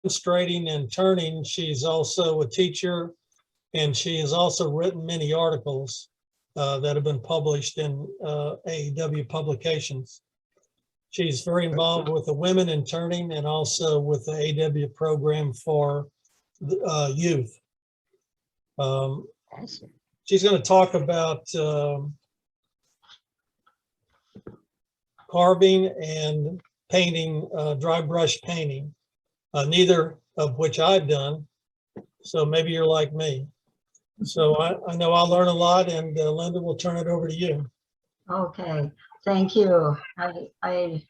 demonstrating and turning. She's also a teacher, and she has also written many articles that have been published in AEW publications. She's very involved with the Women in Turning and also with the AEW program for youth. Awesome. She's going to talk about carving and painting, dry brush painting, neither of which I've done. So maybe you're like me. So I know I'll learn a lot, and Linda, will turn it over to you. Okay, thank you. I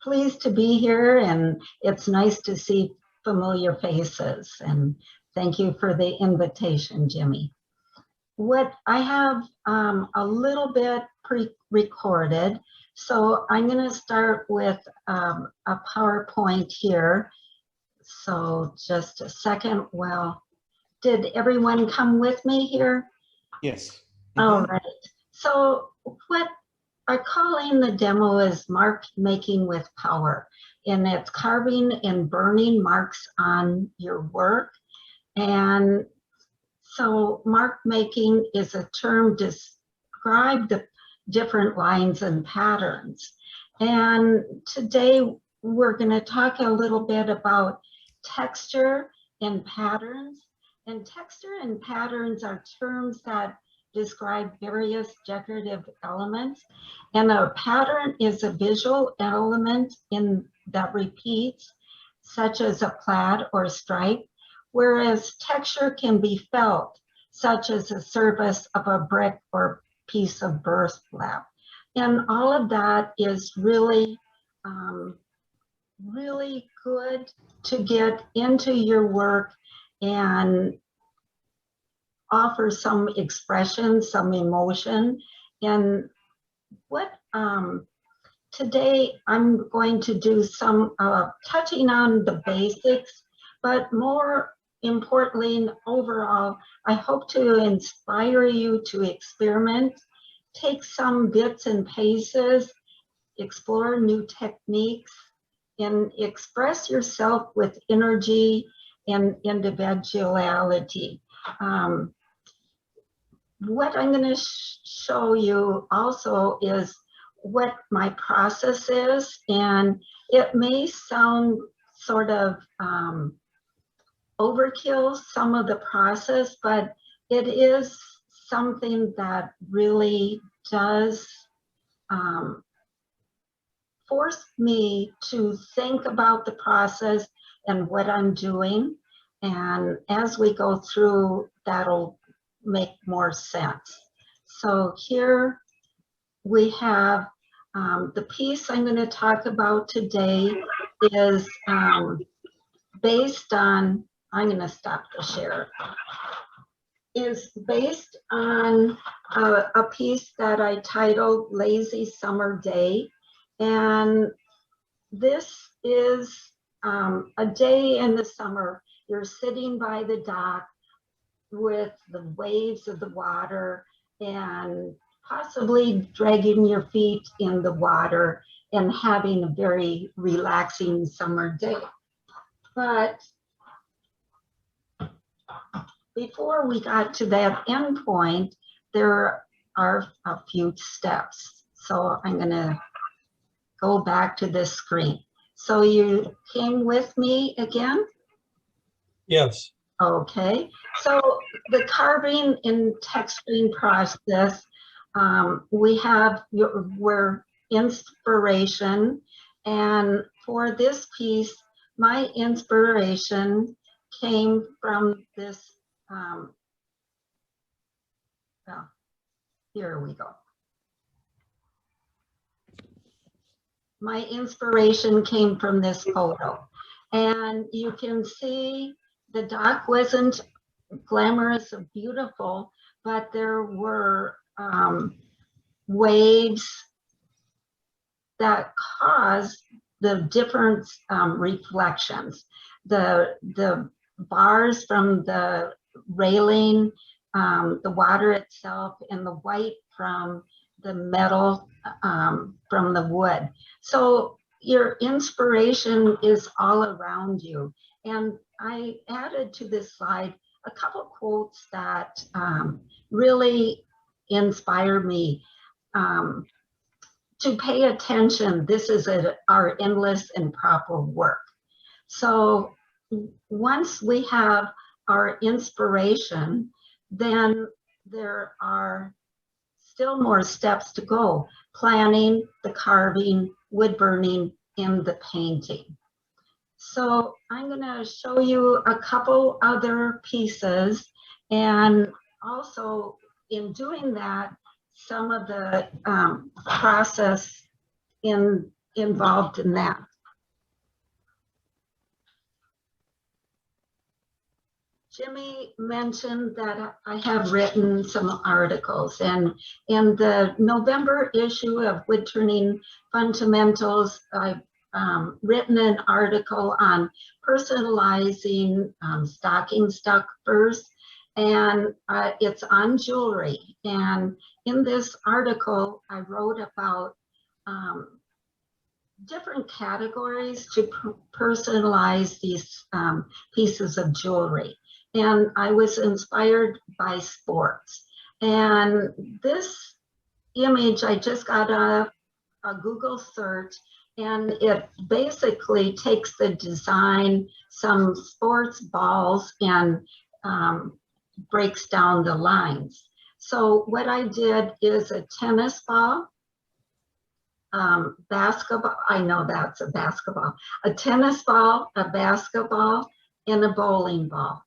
pleased to be here, and it's nice to see familiar faces, and thank you for the invitation, Jimmy. What I have a little bit pre-recorded, so I'm going to start with a PowerPoint here. So just a second. Well, did everyone come with me here? Yes. All right. So what I'm calling the demo is Mark Making with Power, and it's carving and burning marks on your work. And so mark making is a term to describe the different lines and patterns. And today we're going to talk a little bit about texture and patterns. And texture and patterns are terms that describe various decorative elements. And a pattern is a visual element that repeats, such as a plaid or stripe, whereas texture can be felt, such as the surface of a brick or piece of burlap. And all of that is really, really good to get into your work and offer some expression, some emotion. And what today I'm going to do some touching on the basics, but more importantly and overall, I hope to inspire you to experiment, take some bits and pieces, explore new techniques, and express yourself with energy and individuality. What I'm going to show you also is what my process is, and it may sound sort of overkill, some of the process, but it is something that really does force me to think about the process and what I'm doing. And as we go through, that'll make more sense. So here we have the piece I'm going to talk about today is based on, I'm going to stop the share, is based on a piece that I titled Lazy Summer Day. And this is a day in the summer. You're sitting by the dock with the waves of the water and possibly dragging your feet in the water and having a very relaxing summer day. But before we got to that end point, there are a few steps. So I'm going to go back to this screen. So you came with me again? Yes. Okay. So the carving and texturing process, we have your inspiration. And for this piece, my inspiration came from this, here we go. My inspiration came from this photo. And you can see the dock wasn't glamorous or beautiful, but there were waves that caused the different reflections. The bars from the railing, the water itself, and the white from the metal, from the wood. So your inspiration is all around you. And I added to this slide a couple quotes that really inspire me to pay attention. This is our endless and proper work. So once we have our inspiration, then there are still more steps to go: planning, the carving, wood burning, and the painting. So I'm going to show you a couple other pieces, and also in doing that, some of the process involved in that. Jimmy mentioned that I have written some articles, and in the November issue of Wood Turning Fundamentals, I've written an article on personalizing stocking stuffers, and it's on jewelry. And in this article, I wrote about different categories to personalize these pieces of jewelry. And I was inspired by sports. And this image, I just got a Google search, and it basically takes the design, some sports balls, and breaks down the lines. So what I did is a tennis ball, basketball, I know that's a basketball, a tennis ball, a basketball, and a bowling ball.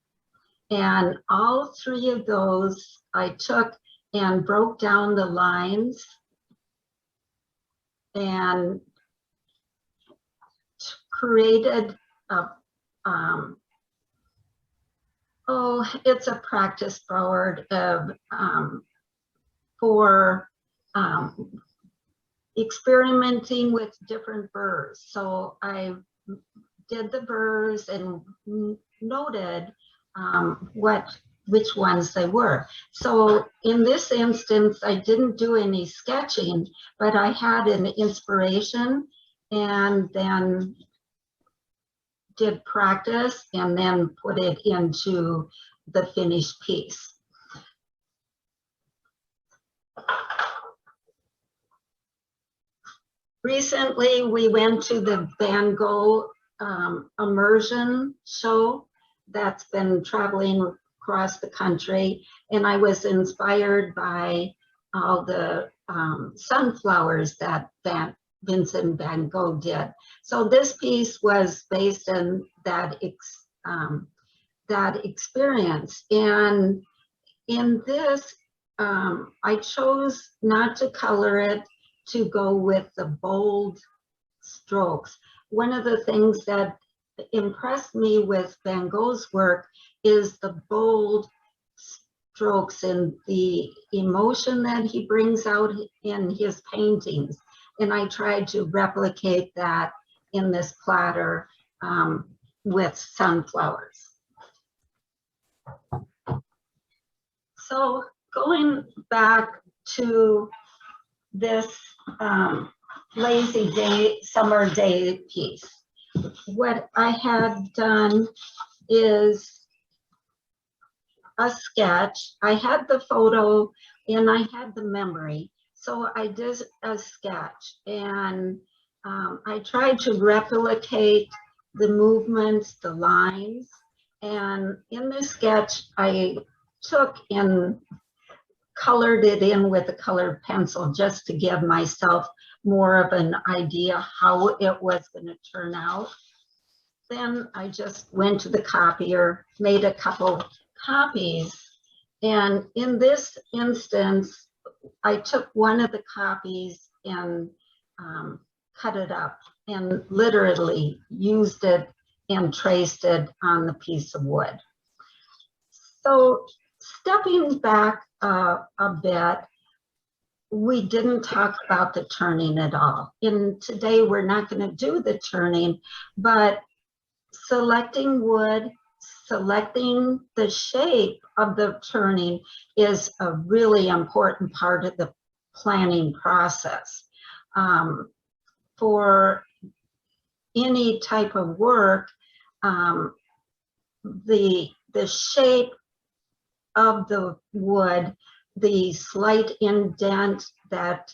And all three of those I took and broke down the lines and created a, it's a practice board of, for experimenting with different burrs. So I did the burrs and noted which ones they were. So in this instance, I didn't do any sketching, but I had an inspiration and then did practice and then put it into the finished piece. Recently, we went to the Van Gogh immersion show that's been traveling across the country, and I was inspired by all the sunflowers that Vincent van Gogh did. So this piece was based on that experience. And in this, I chose not to color it, to go with the bold strokes. One of the things that impressed me with Van Gogh's work is the bold strokes and the emotion that he brings out in his paintings. And I tried to replicate that in this platter with sunflowers. So going back to this lazy day, summer day piece, what I had done is a sketch. I had the photo and I had the memory. So I did a sketch, and I tried to replicate the movements, the lines. And in this sketch, I took and colored it in with a colored pencil just to give myself more of an idea how it was going to turn out. Then I just went to the copier, made a couple copies, and in this instance, I took one of the copies and cut it up and literally used it and traced it on the piece of wood. So stepping back a bit, we didn't talk about the turning at all. And today we're not going to do the turning, but selecting wood, selecting the shape of the turning is a really important part of the planning process. For any type of work, the shape of the wood, the slight indent that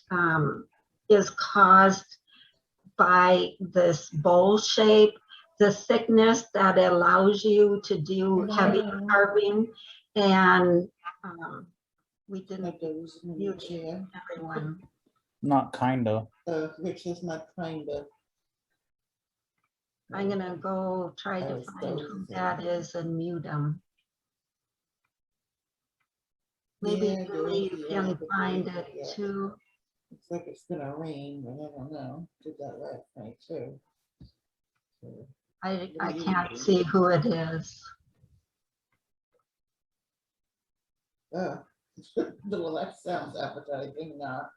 is caused by this bowl shape, the thickness that allows you to do heavy carving, and we didn't mute everyone. Not kinda. Which is not kinda. I'm gonna go try to find who that is and mute them. Maybe Yeah, Julie, you yeah, can but find yeah. it too. Looks like it's gonna rain, but I don't know. Did that last night too. So, I can't see who it is. Little, that sounds appetizing, not.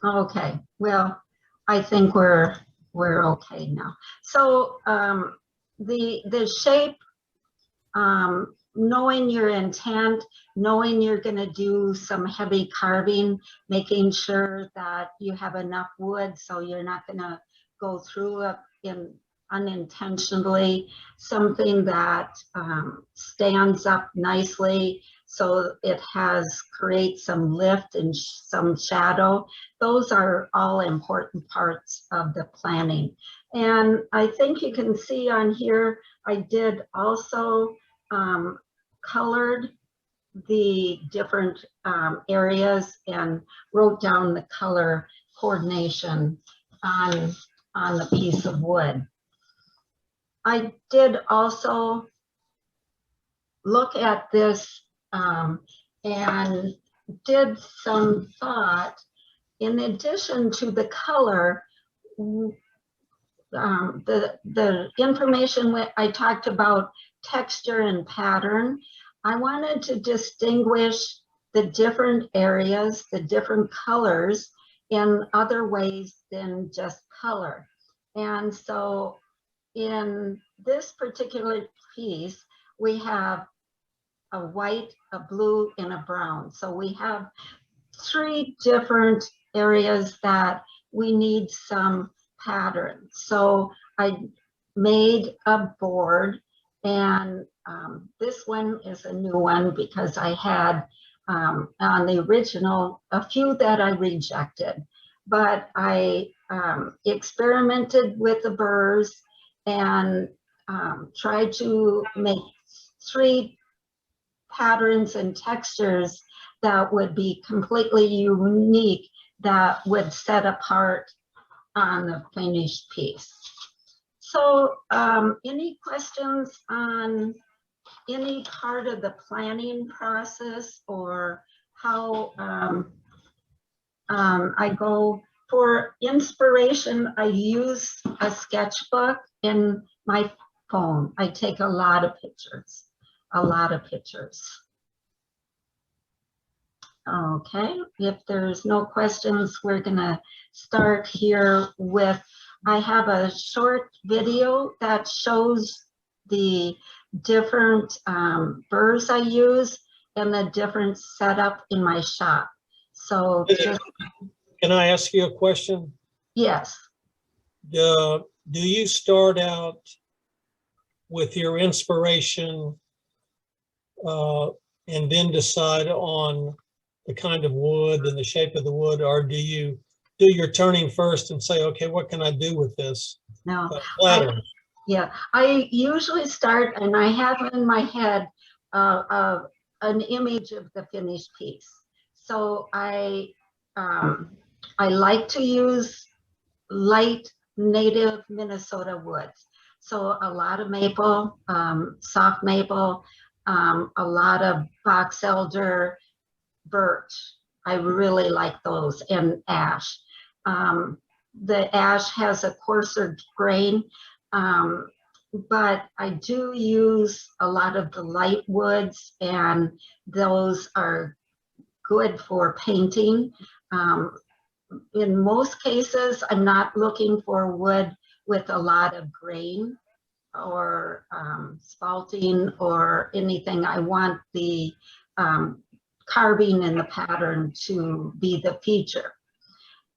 Okay, well, I think we're okay now. So the shape, knowing your intent, knowing you're going to do some heavy carving, making sure that you have enough wood so you're not going to go through it unintentionally, something that stands up nicely so it creates some lift and some shadow. Those are all important parts of the planning. And I think you can see on here, I did also colored the different areas and wrote down the color coordination on the piece of wood. I did also look at this and did some thought. In addition to the color, the information I talked about texture and pattern, I wanted to distinguish the different areas, the different colors in other ways than just color. And so in this particular piece, we have a white, a blue, and a brown. So we have 3 different areas that we need some patterns. So I made a board, and this one is a new one because I had on the original a few that I rejected, but I experimented with the burrs and tried to make 3 patterns and textures that would be completely unique, that would set apart on the finished piece. So any questions on any part of the planning process, or how I go for inspiration? I use a sketchbook in my phone. I take a lot of pictures. Okay, if there's no questions, we're gonna start here with, I have a short video that shows the different burrs I use and the different setup in my shop. So just, Can I ask you a question? yes. Do you start out with your inspiration and then decide on the kind of wood and the shape of the wood, or do you do your turning first and say, okay, what can I do with this No. pattern? Yeah, I usually start, and I have in my head an image of the finished piece. So I like to use light native Minnesota woods. So a lot of maple, soft maple, a lot of box elder, birch. I really like those, and ash. The ash has a coarser grain, but I do use a lot of the light woods, and those are good for painting. In most cases, I'm not looking for wood with a lot of grain. or spalting or anything. I want the carving and the pattern to be the feature.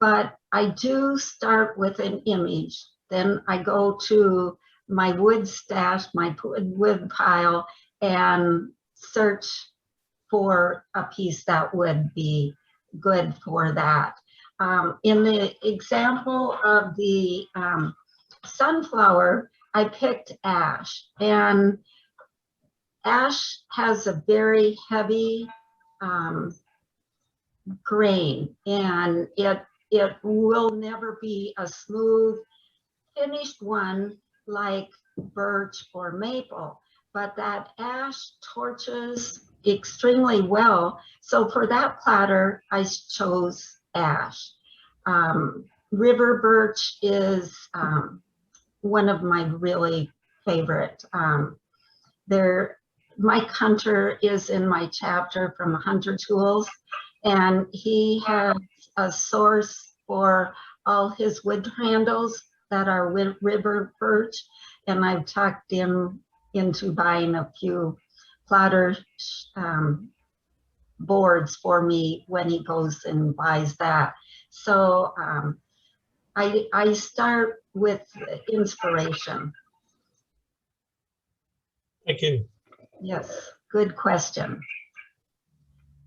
But I do start with an image. Then I go to my wood stash, my wood pile, and search for a piece that would be good for that. In the example of the sunflower, I picked ash, and ash has a very heavy grain, and it will never be a smooth finished one like birch or maple, but that ash torches extremely well. So for that platter, I chose ash. River birch is one of my really favorite. Mike Hunter is in my chapter from Hunter Tools, and he has a source for all his wood handles that are river birch, and I've talked him into buying a few platter boards for me when he goes and buys that. So I start with inspiration. Thank you. Yes, good question.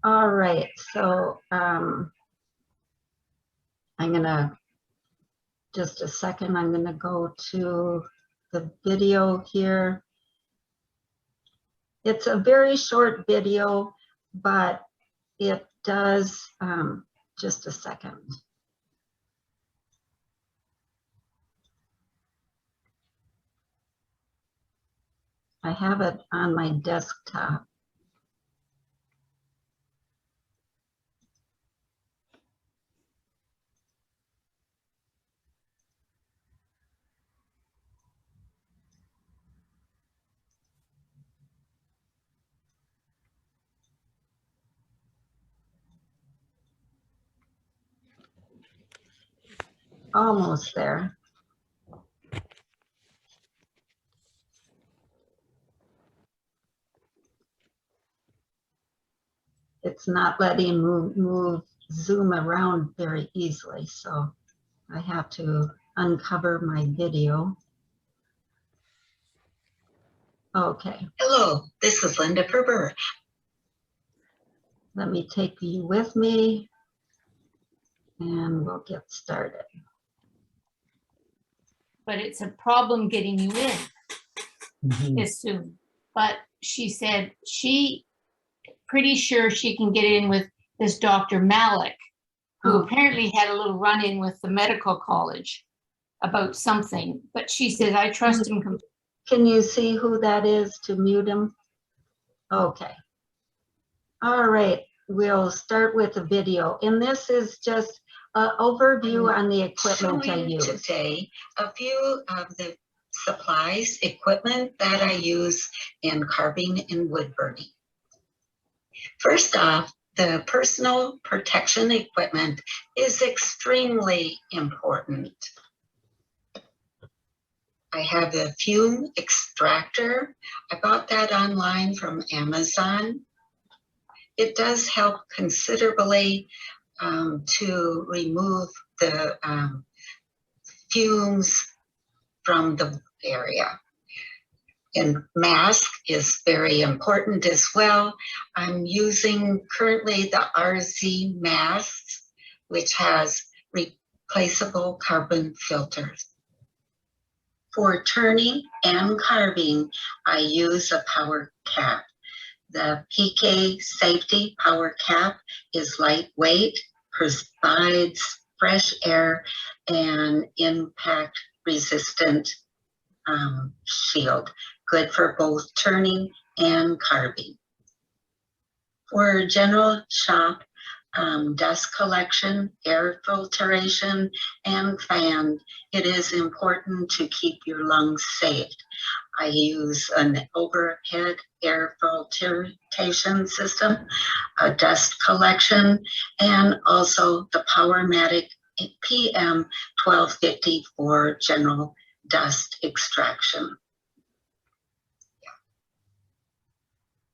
All right, so I'm gonna, just a second, I'm gonna go to the video here. It's a very short video, but it does, just a second. I have it on my desktop. Almost there. It's not letting move zoom around very easily, so I have to uncover my video. Okay. Hello, this is Linda Ferber. Let me take you with me and we'll get started. But it's a problem getting you in as soon. But she said she pretty sure she can get in with this Dr. Malik, who apparently had a little run-in with the medical college about something. But she says, I trust him completely. Can you see who that is to mute him? Okay. All right, we'll start with the video. And this is just an overview on the equipment I Showing use. today a few of the supplies, equipment that I use in carving and wood burning. First off, the personal protection equipment is extremely important. I have a fume extractor. I bought that online from Amazon. It does help considerably to remove the fumes from the area. And mask is very important as well. I'm using currently the RZ masks, which has replaceable carbon filters. For turning and carving, I use a power cap. The PK Safety Power Cap is lightweight, provides fresh air, and impact resistant shield. Good for both turning and carving. For general shop, dust collection, air filtration, and fan, it is important to keep your lungs safe. I use an overhead air filtration system, a dust collection, and also the Powermatic PM 1250 for general dust extraction.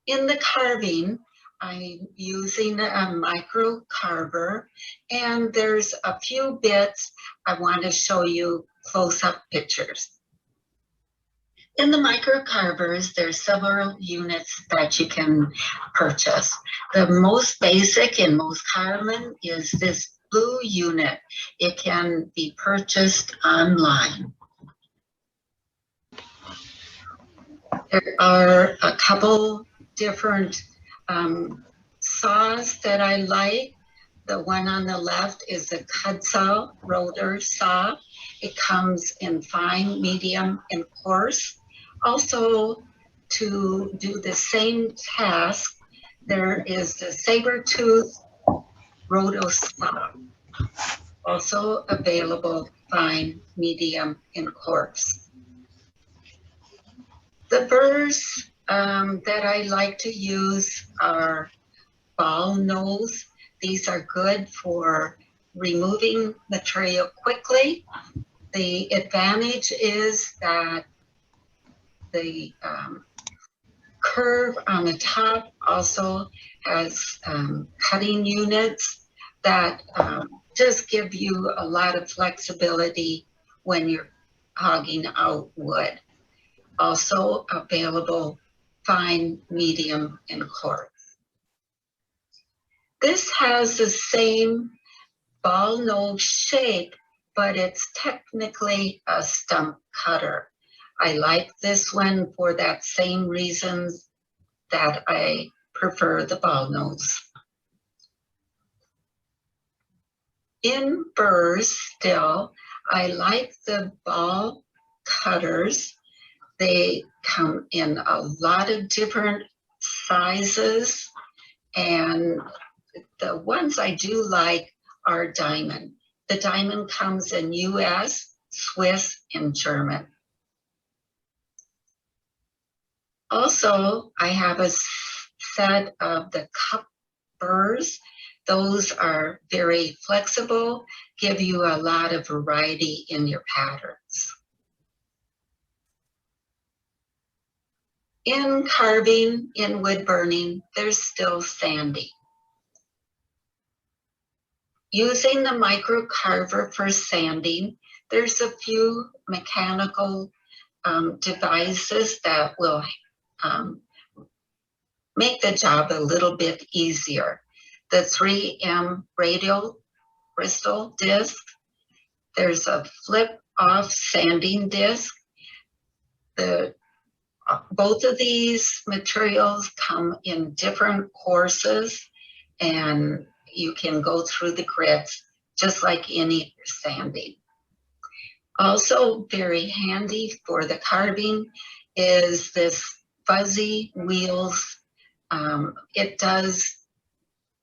In the carving, I'm using a micro carver, and there's a few bits I want to show you close-up pictures. In the micro carvers, there's several units that you can purchase. The most basic and most common is this blue unit. It can be purchased online. There are a couple different saws that I like. The one on the left is a cut saw, rotor saw. It comes in fine, medium, and coarse. Also, to do the same task, there is the saber tooth rotor saw, also available fine, medium, and coarse. The burrs that I like to use are ball nose. These are good for removing material quickly. The advantage is that the curve on the top also has cutting units that just give you a lot of flexibility when you're hogging out wood. Also available fine, medium, and coarse. This has the same ball nose shape, but it's technically a stump cutter. I like this one for that same reasons that I prefer the ball nose. In burrs still, I like the ball cutters. They come in a lot of different sizes, and the ones I do like are diamond. The diamond comes in US, Swiss, and German. Also, I have a set of the cup burrs. Those are very flexible, give you a lot of variety in your patterns. In carving, in wood burning, there's still sanding. Using the micro carver for sanding, there's a few mechanical devices that will make the job a little bit easier. The 3M radial bristol disc, there's a flip off sanding disc. Both of these materials come in different courses, and you can go through the grits just like any sanding. Also very handy for the carving is this fuzzy wheels. It does,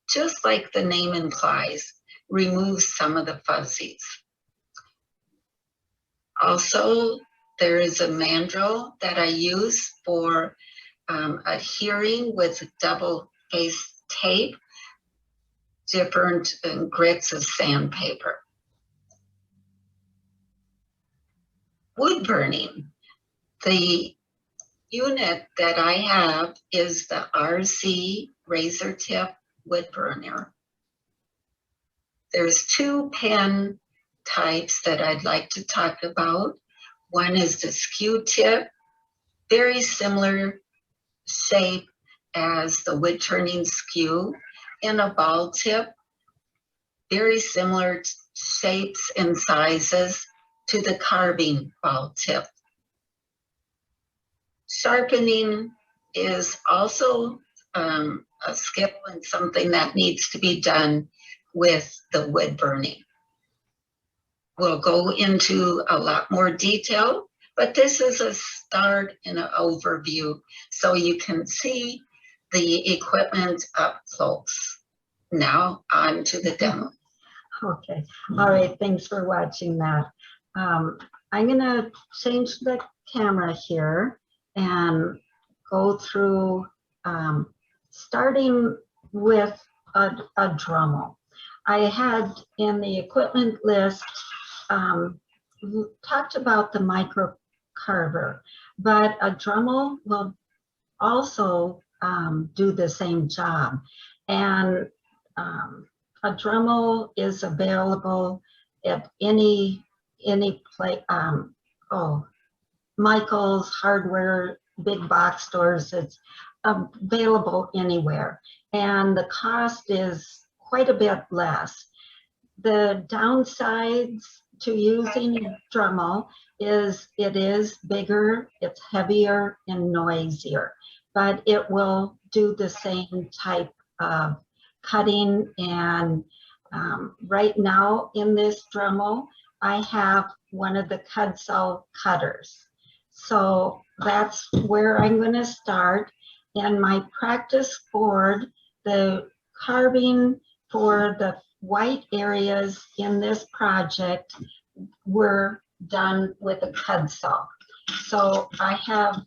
just like the name implies, remove some of the fuzzies. Also, there is a mandrel that I use for adhering with double-faced tape, different grits of sandpaper. Wood burning. The unit that I have is the RC razor tip wood burner. There's two pen types that I'd like to talk about. One is the skew tip, very similar shape as the wood turning skew, and a ball tip, very similar shapes and sizes to the carving ball tip. Sharpening is also a skill and something that needs to be done with the wood burning. We'll go into a lot more detail, but this is a start and an overview so you can see the equipment up close. Now on to the demo. Okay, all right, thanks for watching that. I'm gonna change the camera here and go through starting with a Dremel. I had in the equipment list talked about the micro carver, but a Dremel will also do the same job. And a Dremel is available at any place. Michael's Hardware, big box stores. It's available anywhere, and the cost is quite a bit less. The downsides to using a Dremel is it is bigger, it's heavier and noisier, but it will do the same type of cutting. And right now in this Dremel, I have one of the Cudsaw cutters. So that's where I'm going to start. And my practice board, the carving for the white areas in this project were done with a Cudsaw. So I have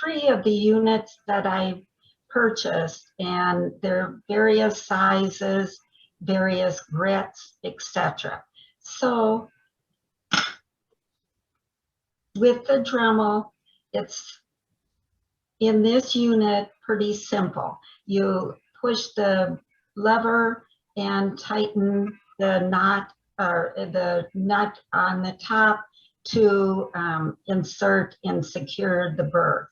3 of the units that I purchased, and they're various sizes, various grits, etc. So with the Dremel, it's in this unit pretty simple. You push the lever and tighten the knot, or the nut on the top to insert and secure the burr.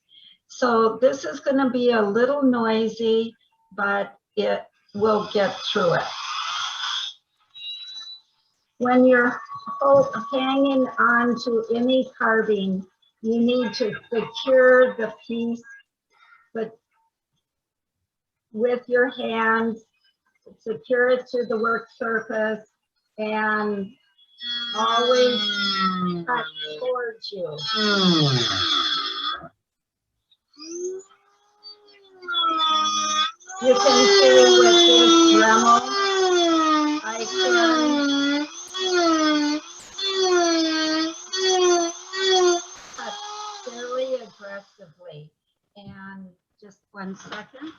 So this is going to be a little noisy, but it will get through it. When you're hanging on to any carving, you need to secure the piece, but with your hands, secure it to the work surface, and always cut towards you. You can see with this Dremel, I can cut fairly aggressively. And just 1 second.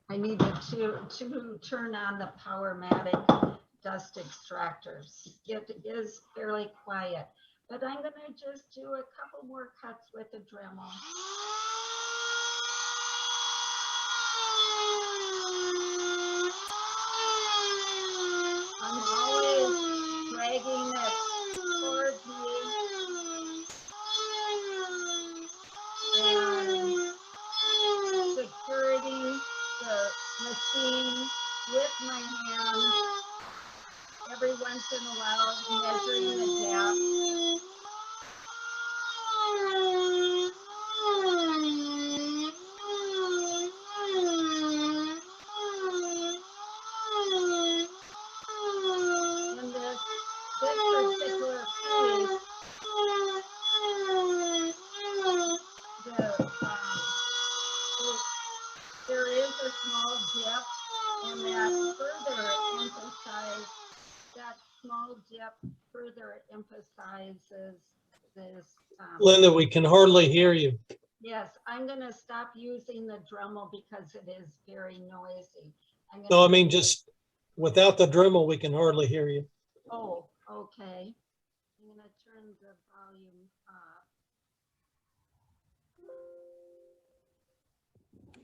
I needed to turn on the Powermatic dust extractors. It is fairly quiet, but I'm going to just do a couple more cuts with the Dremel. I'm always dragging it towards me and securing the machine with my hand. Every once in a while, measuring the depth. In this particular case, there is a small dip, and that further emphasizes that small dip further emphasizes this. Linda, we can hardly hear you. Yes, I'm going to stop using the Dremel because it is very noisy. No, I mean, just without the Dremel, we can hardly hear you. Oh, okay. I'm going to turn the volume up.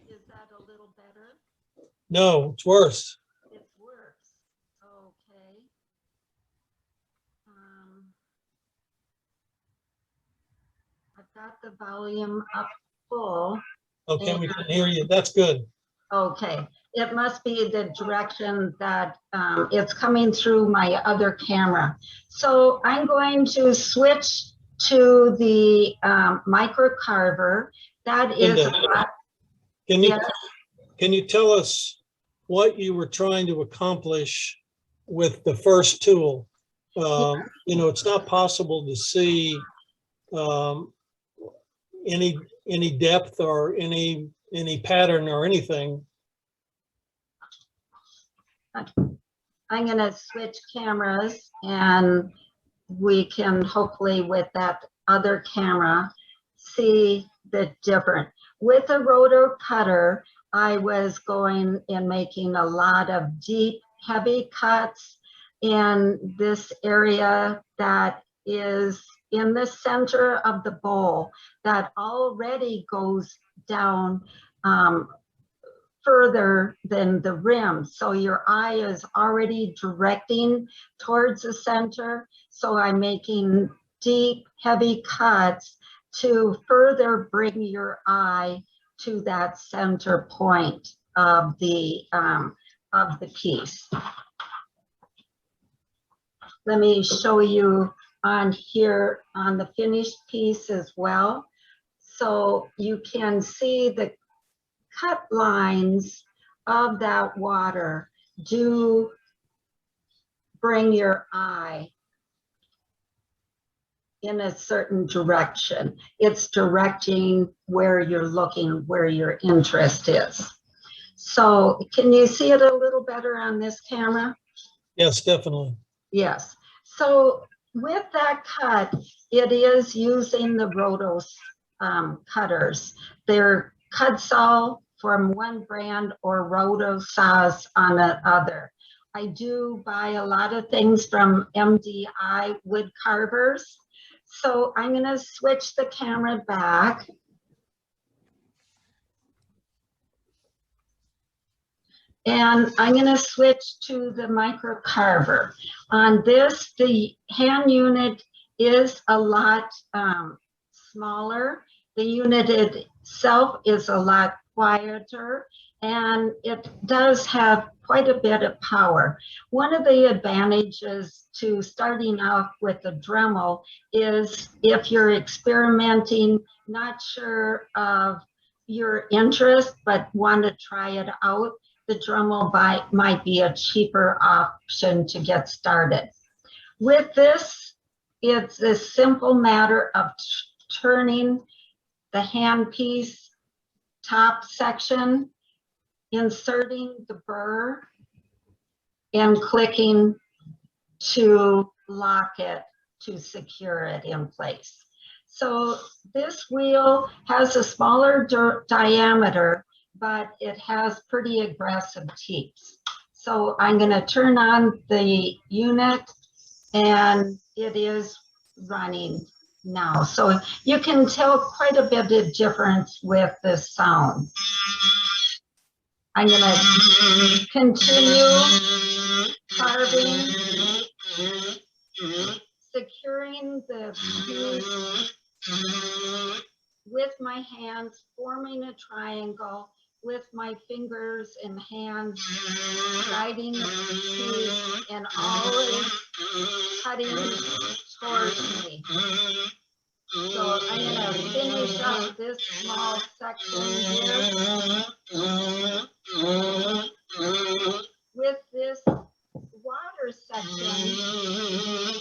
Is that a little better? No, it's worse. It's worse. Okay. I've got the volume up full. Okay, we can hear you. That's good. Okay, it must be the direction that it's coming through my other camera. So I'm going to switch to the micro carver. That is Linda, a lot. Can you tell us what you were trying to accomplish with the first tool? You know, it's not possible to see any depth or any pattern or anything. I'm going to switch cameras, and we can hopefully with that other camera see the difference. With a rotor cutter, I was going and making a lot of deep, heavy cuts in this area that is in the center of the bowl that already goes down further than the rim. So your eye is already directing towards the center. So I'm making deep, heavy cuts to further bring your eye to that center point of the piece. Let me show you on here on the finished piece as well. So you can see the cut lines of that water do bring your eye in a certain direction. It's directing where you're looking, where your interest is. So can you see it a little better on this camera? Yes, definitely. Yes. So with that cut, it is using the rotos cutters. They're Cutsaw from one brand or Rotosaws on the other. I do buy a lot of things from MDI wood carvers. So I'm going to switch the camera back. And I'm going to switch to the micro carver. On this, the hand unit is a lot smaller. The unit itself is a lot quieter, and it does have quite a bit of power. One of the advantages to starting off with a Dremel is if you're experimenting, not sure of your interest, but want to try it out, the Dremel might be a cheaper option to get started. With this, it's a simple matter of turning the handpiece top section, inserting the burr, and clicking to lock it to secure it in place. So this wheel has a smaller diameter, but it has pretty aggressive teeth. So I'm going to turn on the unit, and it is running now. So you can tell quite a bit of difference with the sound. I'm going to continue carving, securing the piece with my hands, forming a triangle with my fingers and hands, guiding the piece and always cutting towards me. So I'm going to finish up this small section here. With this water section,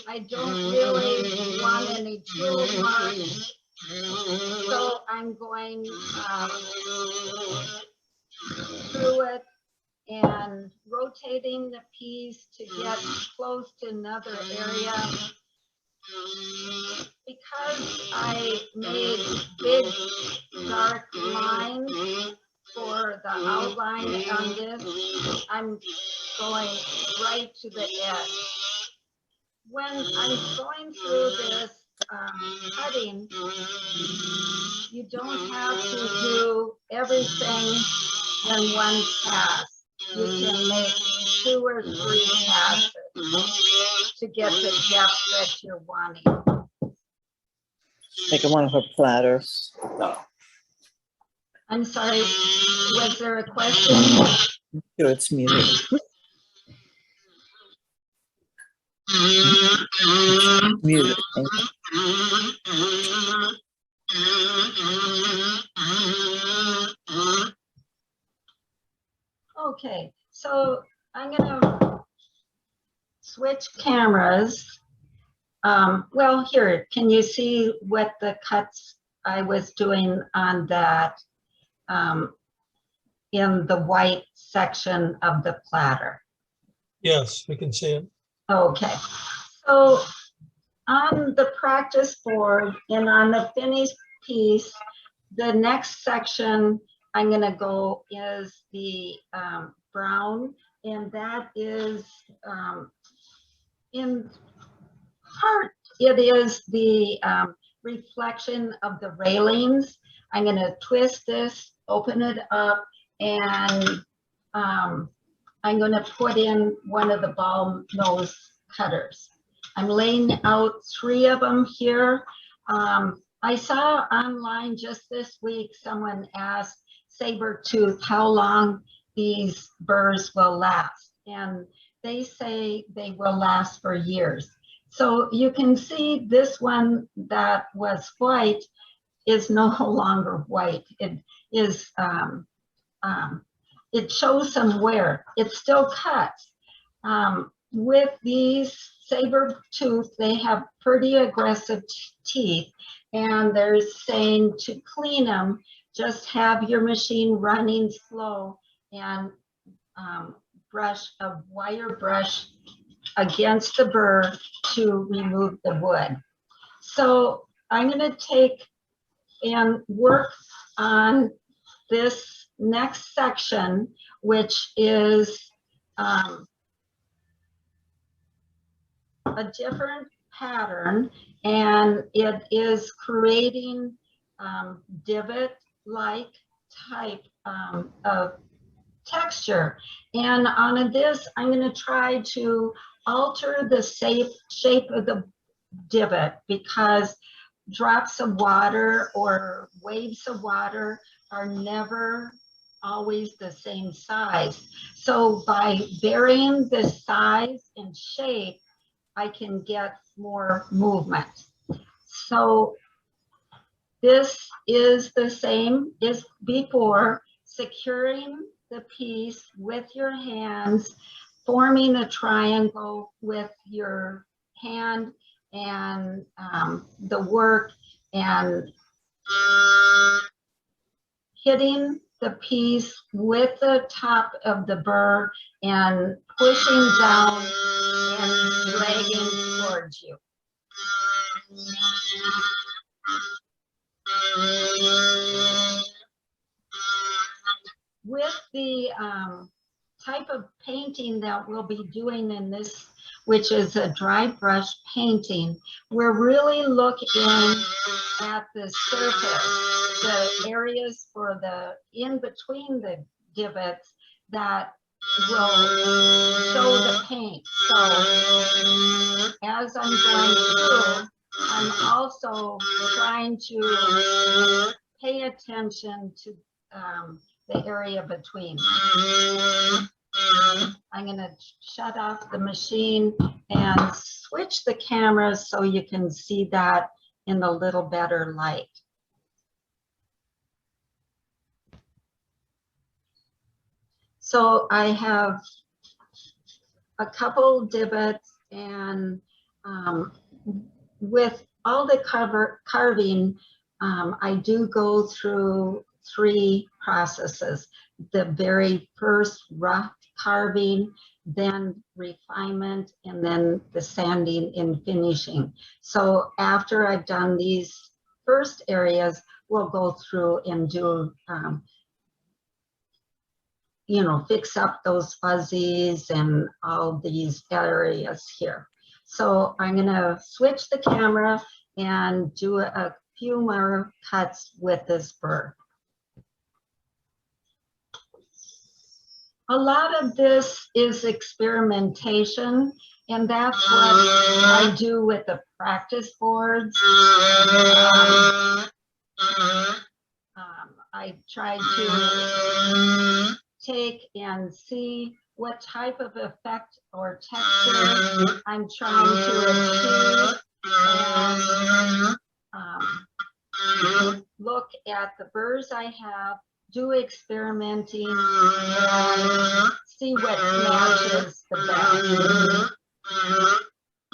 I don't really want any tool marks. So I'm going through it and rotating the piece to get close to another area. Because I made big dark lines for the outline on this, I'm going right to the edge. When I'm going through this cutting, you don't have to do everything in one pass. You can make 2 or 3 passes to get the depth that you're wanting. Like one of her platters. I'm sorry, was there a question? Sure, it's muted. Muted. Thank you. Okay, so I'm gonna switch cameras. Well, here, can you see what the cuts I was doing on that in the white section of the platter? Yes, we can see it. Okay, so on the practice board and on the finished piece, the next section I'm gonna go is the brown, and that is in part, it is the reflection of the railings. I'm going to twist this, open it up, and I'm going to put in one of the ball nose cutters. I'm laying out 3 of them here. I saw online just this week, someone asked saber tooth how long these burrs will last. And they say they will last for years. So you can see this one that was white is no longer white. It is, it shows some wear. It still cuts. With these saber tooth, they have pretty aggressive teeth, and they're saying to clean them, just have your machine running slow and brush a wire brush against the burr to remove the wood. So I'm going to take and work on this next section, which is a different pattern, and it is creating divot-like type of texture. And on this, I'm going to try to alter the shape of the divot, because drops of water or waves of water are never always the same size. So by varying the size and shape, I can get more movement. So this is the same as before, securing the piece with your hands, forming a triangle with your hand and the work, and hitting the piece with the top of the burr and pushing down and dragging towards you. With the type of painting that we'll be doing in this, which is a dry brush painting, we're really looking at the surface, the areas for the in between the divots that will show the paint. So as I'm going through, I'm also trying to pay attention to the area between. I'm going to shut off the machine and switch the camera so you can see that in a little better light. So I have a couple divots, and with all the carving, I do go through 3 processes. The very first rough carving, then refinement, and then the sanding and finishing. So after I've done these first areas, we'll go through and do, you know, fix up those fuzzies and all these areas here. So I'm gonna switch the camera and do a few more cuts with this burr. A lot of this is experimentation, and that's what I do with the practice boards. I try to take and see what type of effect or texture I'm trying to achieve, and look at the burrs I have, do experimenting, and see what matches the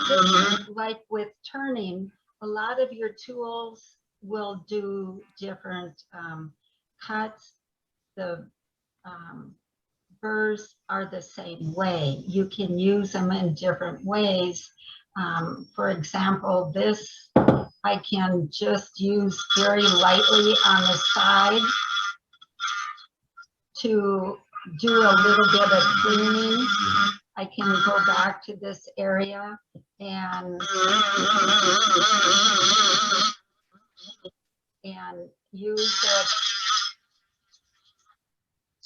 best. Like with turning, a lot of your tools will do different cuts. The burrs are the same way. You can use them in different ways. For example, this I can just use very lightly on the side to do a little bit of cleaning. I can go back to this area and use it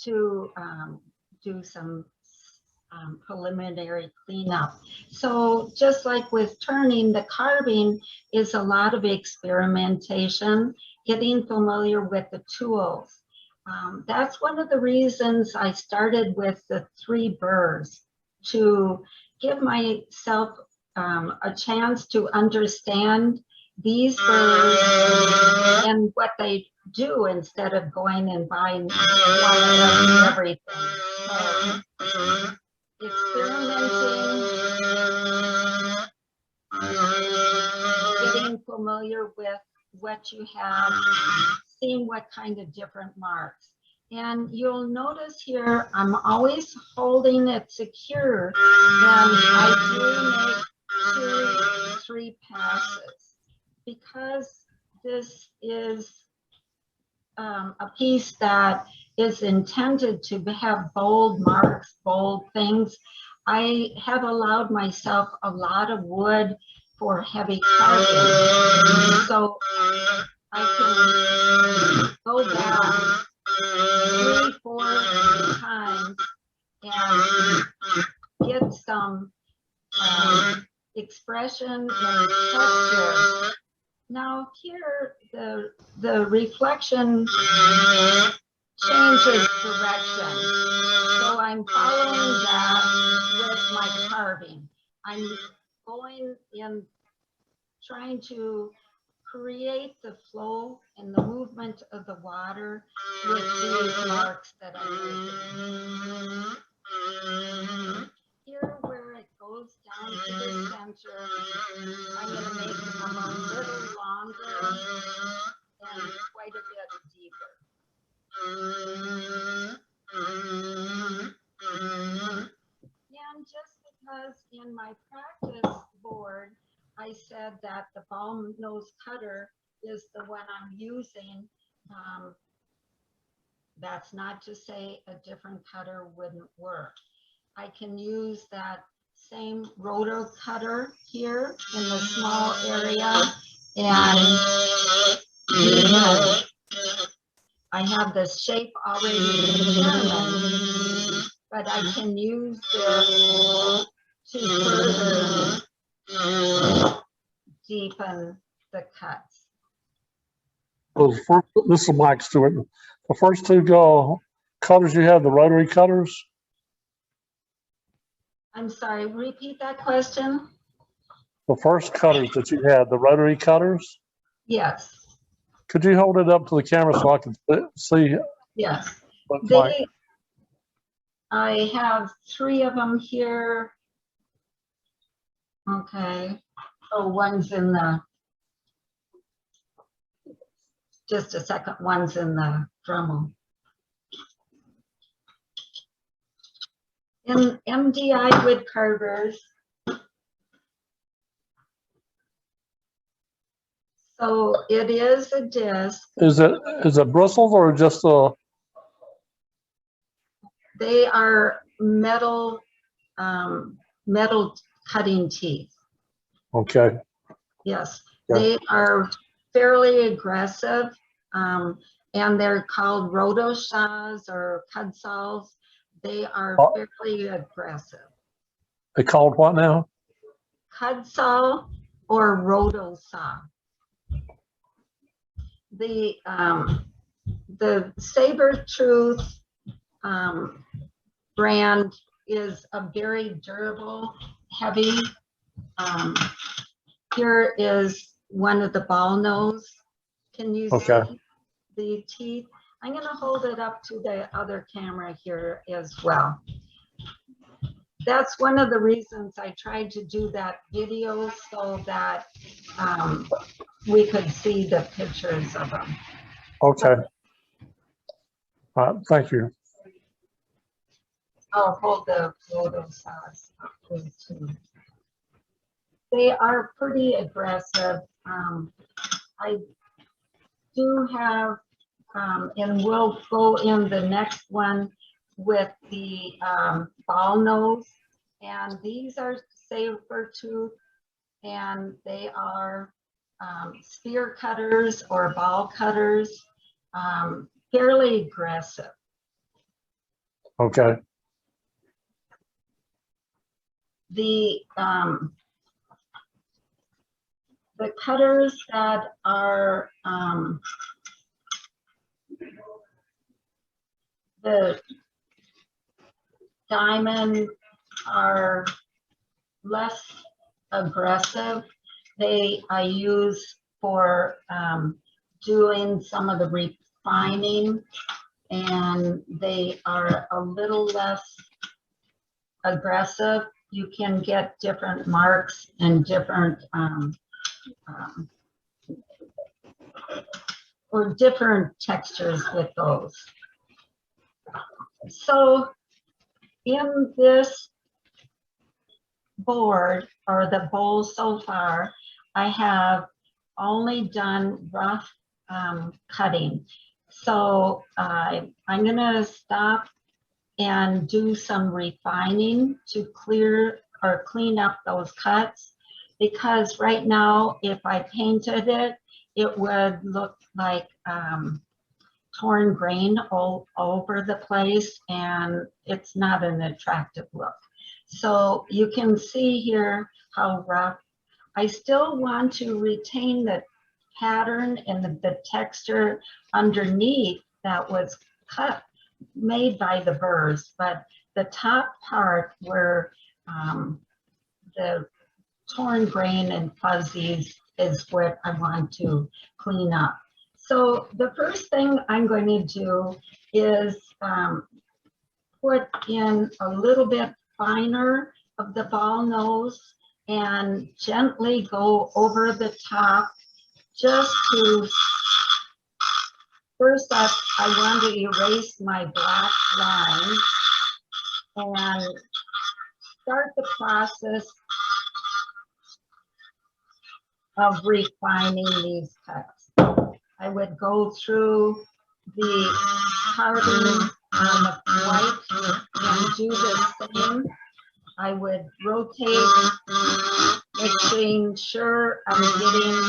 to do some preliminary cleanup. So just like with turning, the carving is a lot of experimentation, getting familiar with the tools. That's one of the reasons I started with the 3 burrs, to give myself a chance to understand these burrs and what they do instead of going and buying one of everything. So, experimenting, getting familiar with what you have, seeing what kind of different marks. And you'll notice here, I'm always holding it secure, and I do make 2, 3 passes, because this is a piece that is intended to have bold marks, bold things. I have allowed myself a lot of wood for heavy carving, so I can go back 3, 4 times and get some expression and texture. Now here, the reflection changes direction. So I'm following that with my carving. I'm going in, trying to create the flow and the movement of the water with these marks that I'm making. Here where it goes down to the center, I'm going to make them a little longer and quite a bit deeper. And just because in my practice board, I said that the ball nose cutter is the one I'm using, that's not to say a different cutter wouldn't work. I can use that same rotor cutter here in the small area, and I have the shape already determined, but I can use this to further deepen the cuts. This is Mike Stewart. The first 2 cutters you have, the rotary cutters? I'm sorry, repeat that question? The first cutters that you had, the rotary cutters? Yes, Could you hold it up to the camera so I can see? yes. What it's like? I have 3 of them here. Okay. Oh, one's in the, just a second, one's in the Dremel. In MDI wood carvers, so it is a disc. Is it bristles or just a? They are metal, metal cutting teeth. Okay. Yes, Yeah. they are fairly aggressive, and they're called roto saws or cud saws. They are fairly aggressive. They called what now? Cud saw or roto saw. The Saber Tooth brand is a very durable, heavy. Here is one of the ball nose. Can you see the teeth? I'm going to hold it up to the other camera here as well. That's one of the reasons I tried to do that video, so that we could see the pictures of them. Okay. Thank you. I'll hold the photo size up too. They are pretty aggressive. I do have, and we'll go in the next one with the ball nose. And these are saber tooth, and they are spear cutters or ball cutters, fairly aggressive. Okay, The cutters that are the diamond are less aggressive. I use for doing some of the refining, and they are a little less aggressive. You can get different marks and different or different textures with those. So in this board or the bowl so far, I have only done rough cutting. So I'm gonna stop and do some refining to clear or clean up those cuts, because right now, if I painted it, it would look like torn grain all over the place, and it's not an attractive look. So you can see here how rough. I still want to retain the pattern and the texture underneath that was cut, made by the burrs, but the top part where the torn grain and fuzzies is what I want to clean up. So the first thing I'm going to do is put in a little bit finer of the ball nose and gently go over the top, just to, first up, I want to erase my black line and start the process of refining these cuts. I would go through the carving on the white and do the same. I would rotate, making sure I'm getting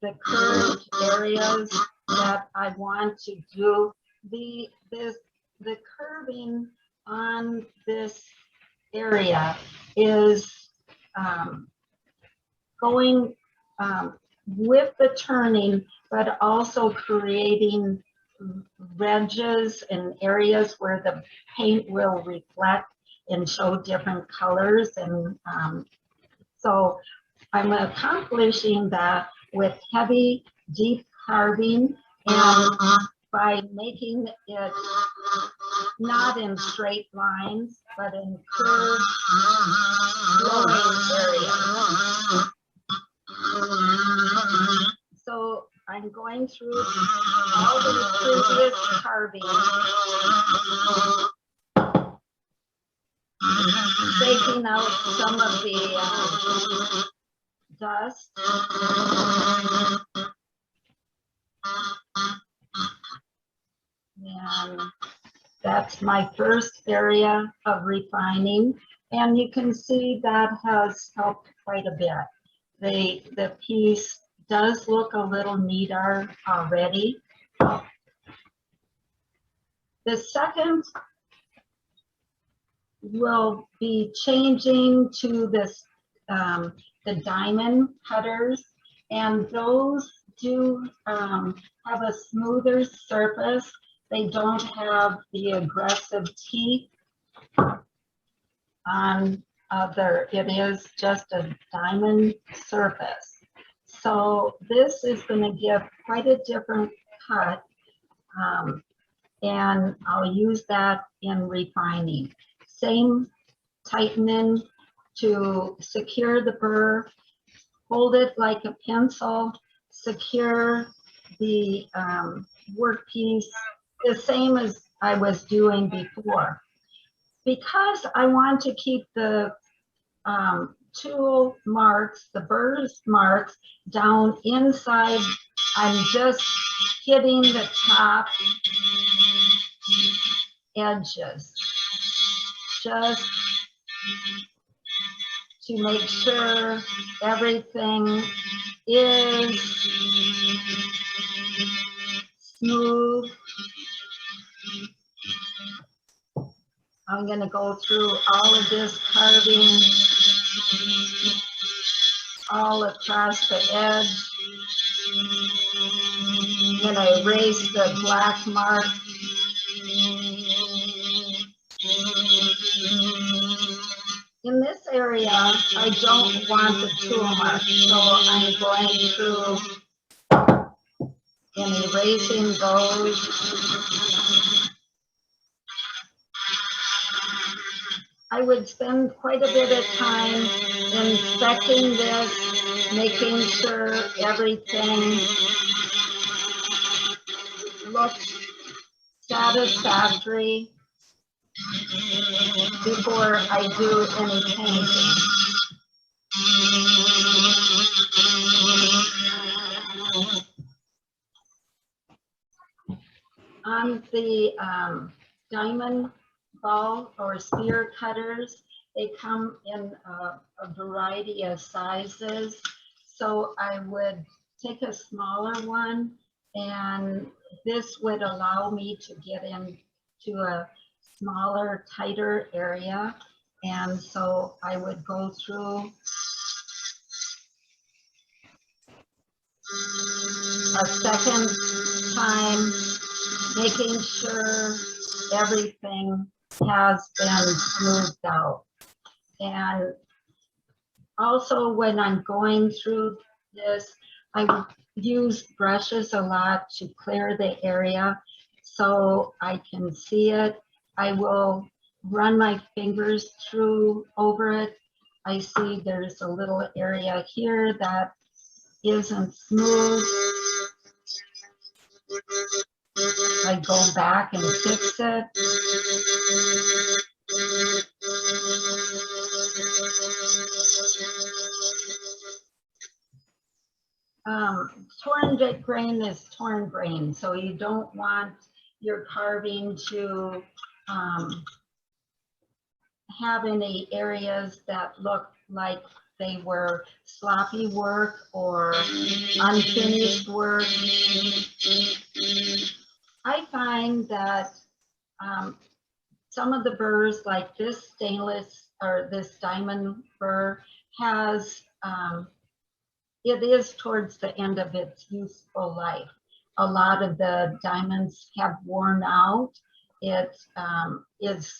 the curved areas that I want to do. The curving on this area is going with the turning, but also creating ridges and areas where the paint will reflect and show different colors. And so I'm accomplishing that with heavy, deep carving, and by making it not in straight lines, but in curved, flowing areas. So I'm going through all the previous carving, taking out some of the dust. And that's my first area of refining. And you can see that has helped quite a bit. The piece does look a little neater already. The second will be changing to this, the diamond cutters, and those do have a smoother surface. They don't have the aggressive teeth on it is just a diamond surface. So this is going to give quite a different cut, and I'll use that in refining. Same tightening to secure the burr, hold it like a pencil, secure the workpiece the same as I was doing before. Because I want to keep the tool marks, the burrs marks down inside, I'm just hitting the top edges, just to make sure everything is smooth. I'm gonna go through all of this carving all across the edge. I'm gonna erase the black mark. In this area, I don't want the tool mark, so I'm going through and erasing those. I would spend quite a bit of time inspecting this, making sure everything looks satisfactory before I do any painting. On the diamond ball or spear cutters, they come in a variety of sizes. So I would take a smaller one, and this would allow me to get into a smaller, tighter area. And so I would go through a second time, making sure everything has been smoothed out. And also when I'm going through this, I use brushes a lot to clear the area so I can see it. I will run my fingers through over it. I see there's a little area here that isn't smooth. I go back and fix it. Torn grain is torn grain, so you don't want your carving to have any areas that look like they were sloppy work or unfinished work. I find that some of the burrs, like this stainless or this diamond burr, has it is towards the end of its useful life. A lot of the diamonds have worn out. It is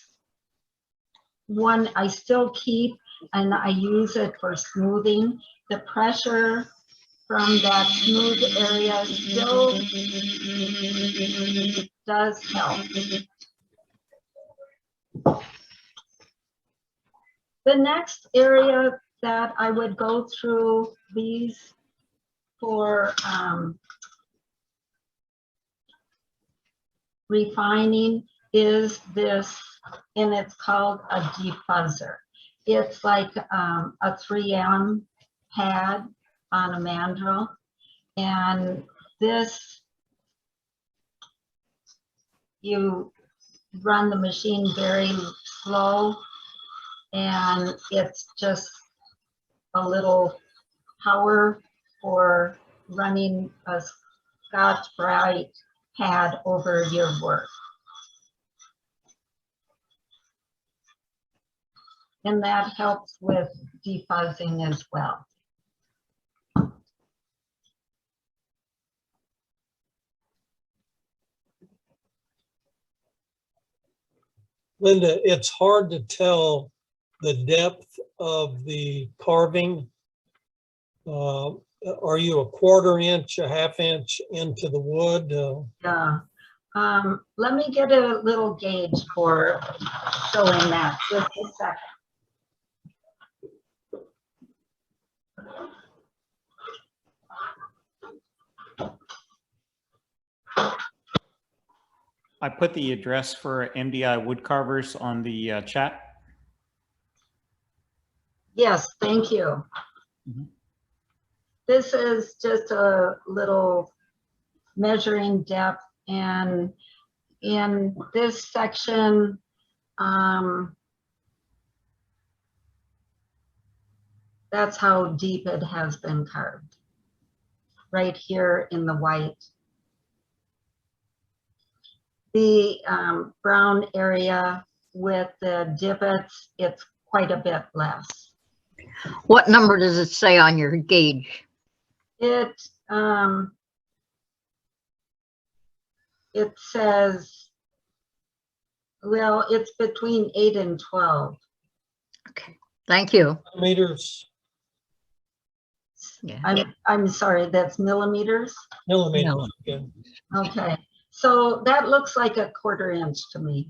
one I still keep, and I use it for smoothing. The pressure from that smooth area still does help. The next area that I would go through these for refining is this, and it's called a defuzzer. It's like a 3M pad on a mandrel, and this, you run the machine very slow, and it's just a little power for running a Scotch-Brite pad over your work. And that helps with defuzzing as well. Linda, it's hard to tell the depth of the carving. Are you a quarter inch, a half inch into the wood? Yeah. Let me get a little gauge for showing that. Just a second. I put the address for MDI Woodcarvers on the chat. Yes, thank you. Mhm. This is just a little measuring depth, and in this section, That's how deep it has been carved. Right here in the white. The brown area with the divots, it's quite a bit less. What number does it say on your gauge? It says, well, it's between 8 and 12. Okay, thank you. Meters, Yeah. I'm sorry, that's millimeters. millimeters. Yeah. Okay, so that looks like a 1/4 inch to me.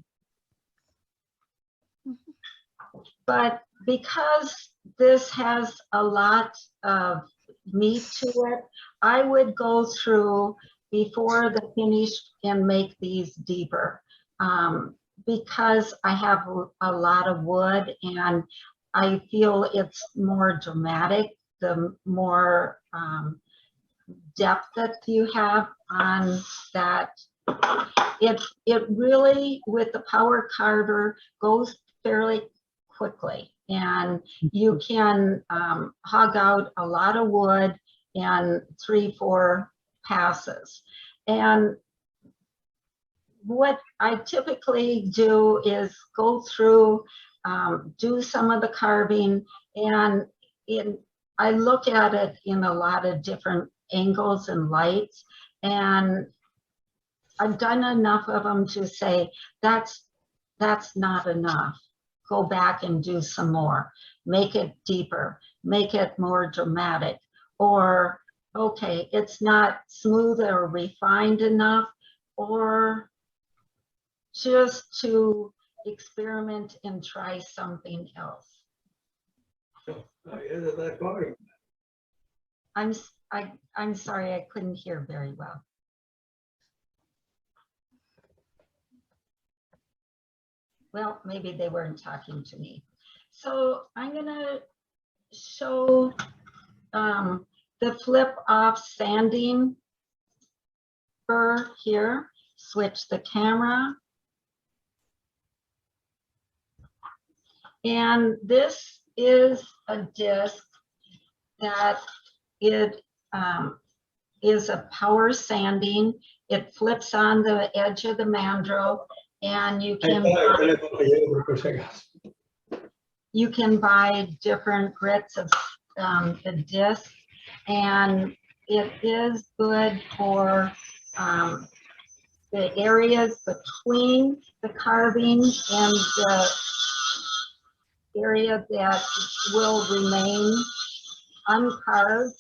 But because this has a lot of meat to it, I would go through before the finish and make these deeper. Because I have a lot of wood and I feel it's more dramatic, the more depth that you have on that. It really, with the power carver, goes fairly quickly, and you can hog out a lot of wood in 3-4 passes. And what I typically do is go through, do some of the carving, and I look at it in a lot of different angles and lights, and I've done enough of them to say that's not enough. Go back and do some more, make it deeper, make it more dramatic, or okay, it's not smooth or refined enough, or just to experiment and try something else. I'm sorry, I couldn't hear very well. Well, maybe they weren't talking to me. So I'm gonna show the flip off sanding burr here. Switch the camera. And this is a disc that it is a power sanding. It flips on the edge of the mandrel, and you can buy different grits of the disc, and it is good for the areas between the carving and the area that will remain uncarved.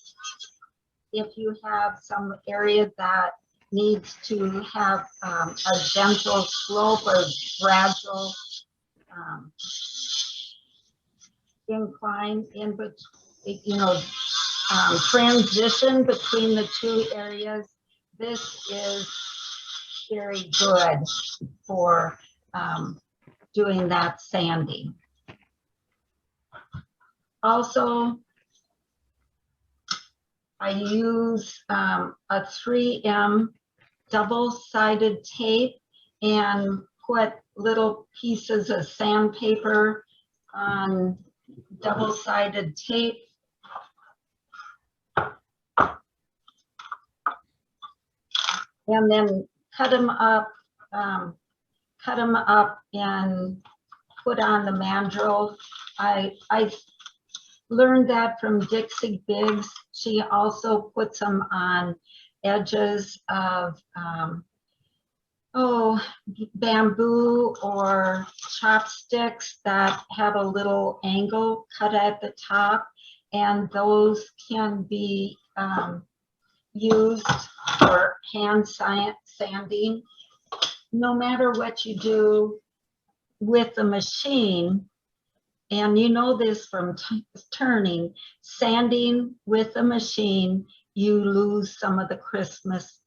If you have some area that needs to have a gentle slope or gradual incline in between, transition between the two areas, this is very good for doing that sanding. Also, I use a 3M double-sided tape and put little pieces of sandpaper on double-sided tape. And then cut them up and put on the mandrel. I learned that from Dixie Biggs. She also puts them on edges of bamboo or chopsticks that have a little angle cut at the top, and those can be used for hand sanding. No matter what you do with the machine, and you know this from turning, sanding with a machine, you lose some of the crispness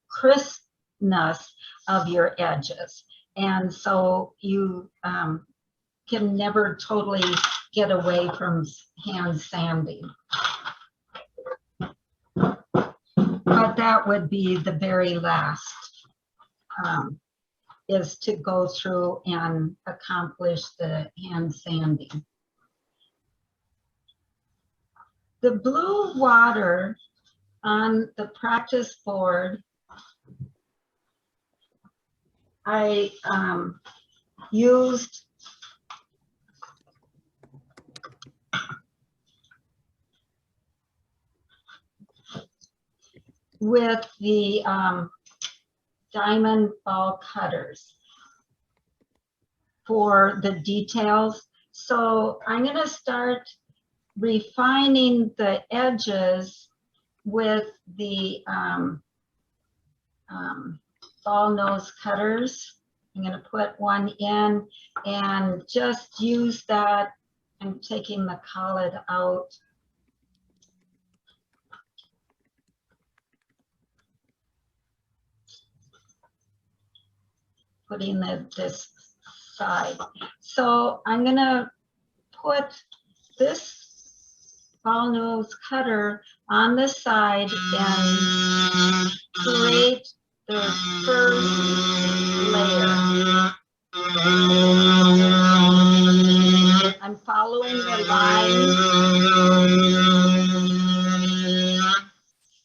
of your edges. And so you can never totally get away from hand sanding. But that would be the very last, is to go through and accomplish the hand sanding. The blue water on the practice board, I used with the diamond ball cutters for the details. So I'm going to start refining the edges with the ball nose cutters. I'm going to put one in and just use that. I'm taking the collet out. Putting this side. So I'm going to put this ball nose cutter on the side and create the first layer. I'm following the line,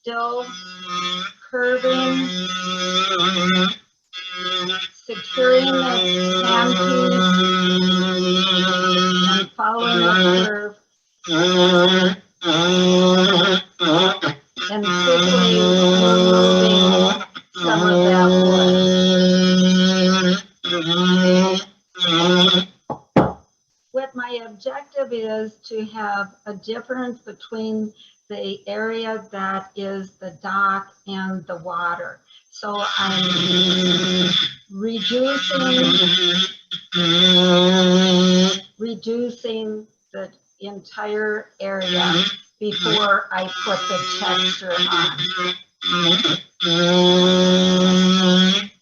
still curving, securing the handpiece and following the curve, and quickly removing some of that wood. What my objective is to have a difference between the area that is the dock and the water. So I'm reducing the entire area before I put the texture on.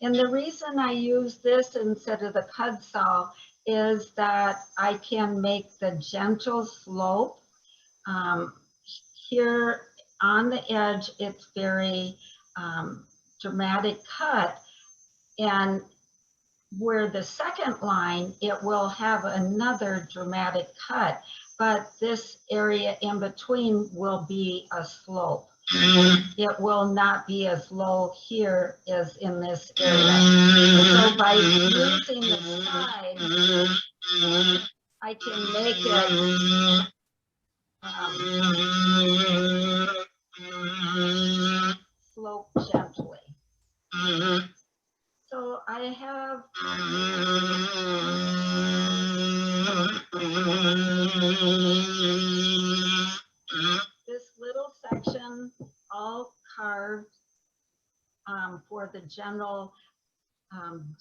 And the reason I use this instead of the cudsaw is that I can make the gentle slope. Here on the edge, it's very dramatic cut, and where the second line, it will have another dramatic cut, but this area in between will be a slope. It will not be as low here as in this area. So by using the side, I can make it slope gently. So I have this little section all carved for the general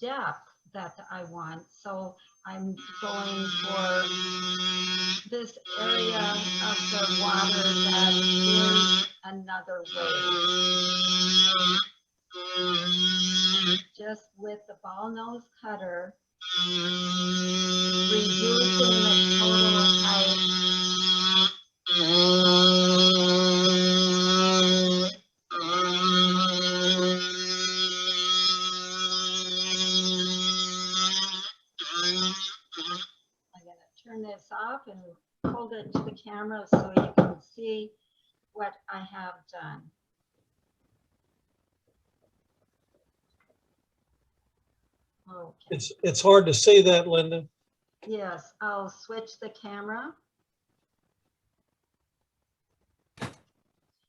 depth that I want. So I'm going for this area of the water that is another wave. Just with the ball nose cutter, reducing the total height. I'm going to turn this off and hold it to the camera so you can see what I have done. Okay. It's hard to see that, Linda. Yes, I'll switch the camera.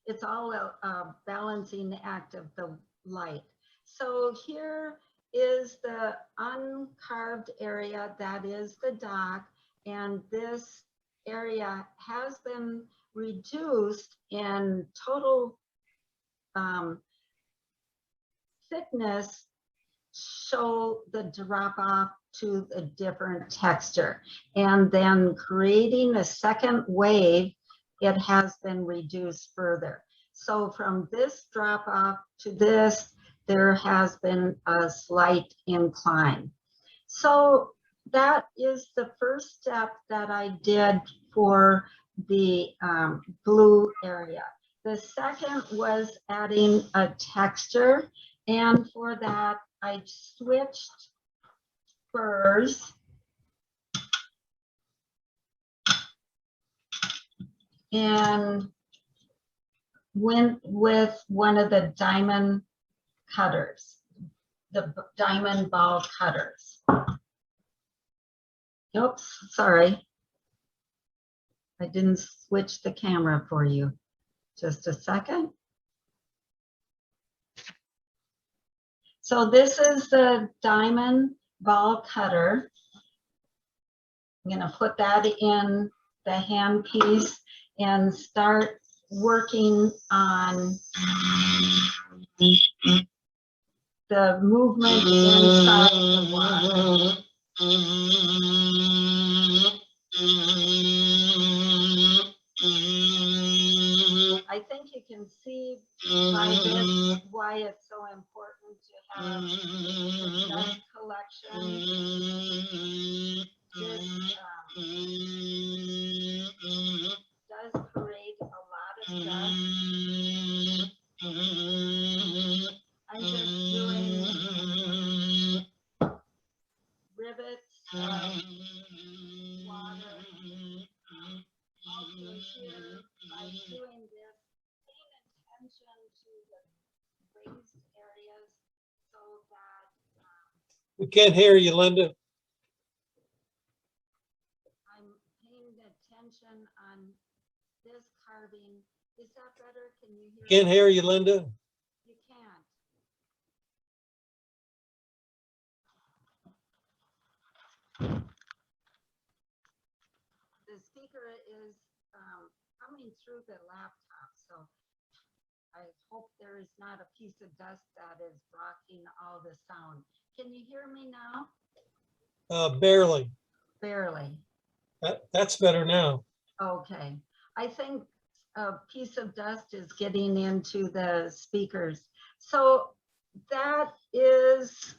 It's all a balancing act of the light. So here is the uncarved area that is the dock, and this area has been reduced in total thickness, show the drop off to a different texture, and then creating a second wave, it has been reduced further. So from this drop off to this, there has been a slight incline. So that is the first step that I did for the blue area. The second was adding a texture, and for that I switched spurs and went with one of the diamond cutters, the diamond ball cutters. Oops, sorry. I didn't switch the camera for you. Just a second. So this is the diamond ball cutter. I'm going to put that in the hand piece and start working on the movement inside the water. I think you can see by this why it's so important to have dust collection. This does create a lot of dust. I'm just doing rivets of water. Also here, by doing this, paying attention to the raised areas so that We can't hear you, Linda. I'm paying attention on this carving. Is that better? Can you hear? Can't me? hear you, Linda. You can't. The speaker is coming through the laptop, so I hope there is not a piece of dust that is blocking all the sound. Can you hear me now? Barely. Barely. That's better now. Okay. I think a piece of dust is getting into the speakers. So that is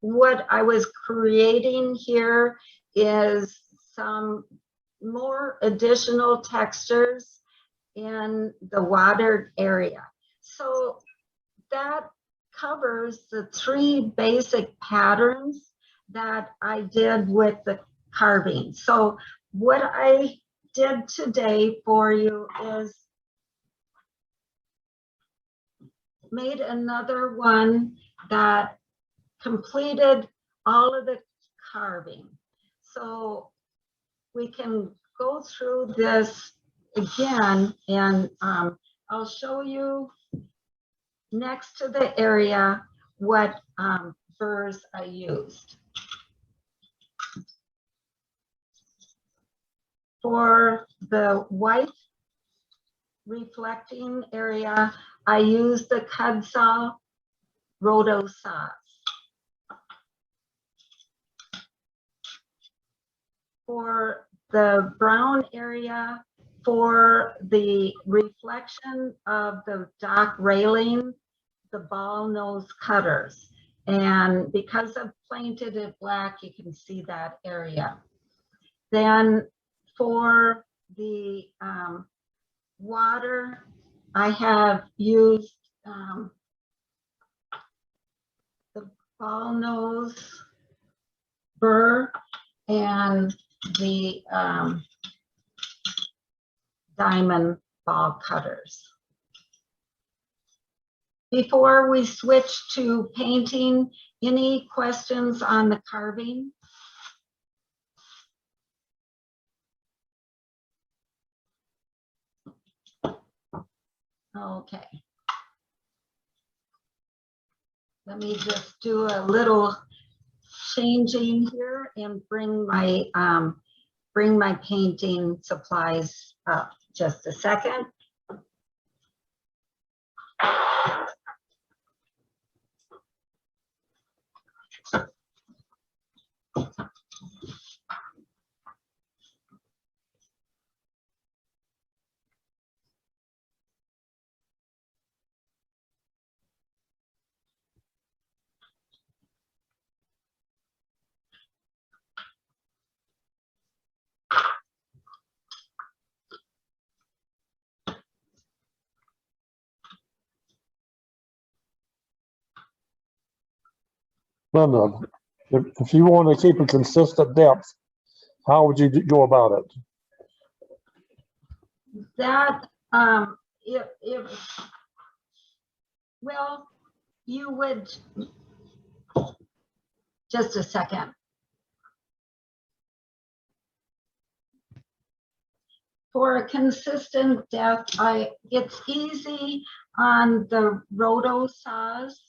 what I was creating here, is some more additional textures in the watered area. So that covers the 3 basic patterns that I did with the carving. So what I did today for you is made another one that completed all of the carving. So we can go through this again, and I'll show you next to the area what burrs I used. For the white reflecting area, I used the Cudsaw Roto saws. For the brown area, for the reflection of the dock railing, the ball nose cutters. And because I've painted it black, you can see that area. Then for the water, I have used the ball nose burr and the diamond ball cutters. Before we switch to painting, any questions on the carving? Okay. Let me just do a little changing here and bring my painting supplies up. Just a second. Linda, if you want to keep a consistent depth, how would you go about it? that, well, you would, just a second. For a consistent depth, it's easy on the roto saws.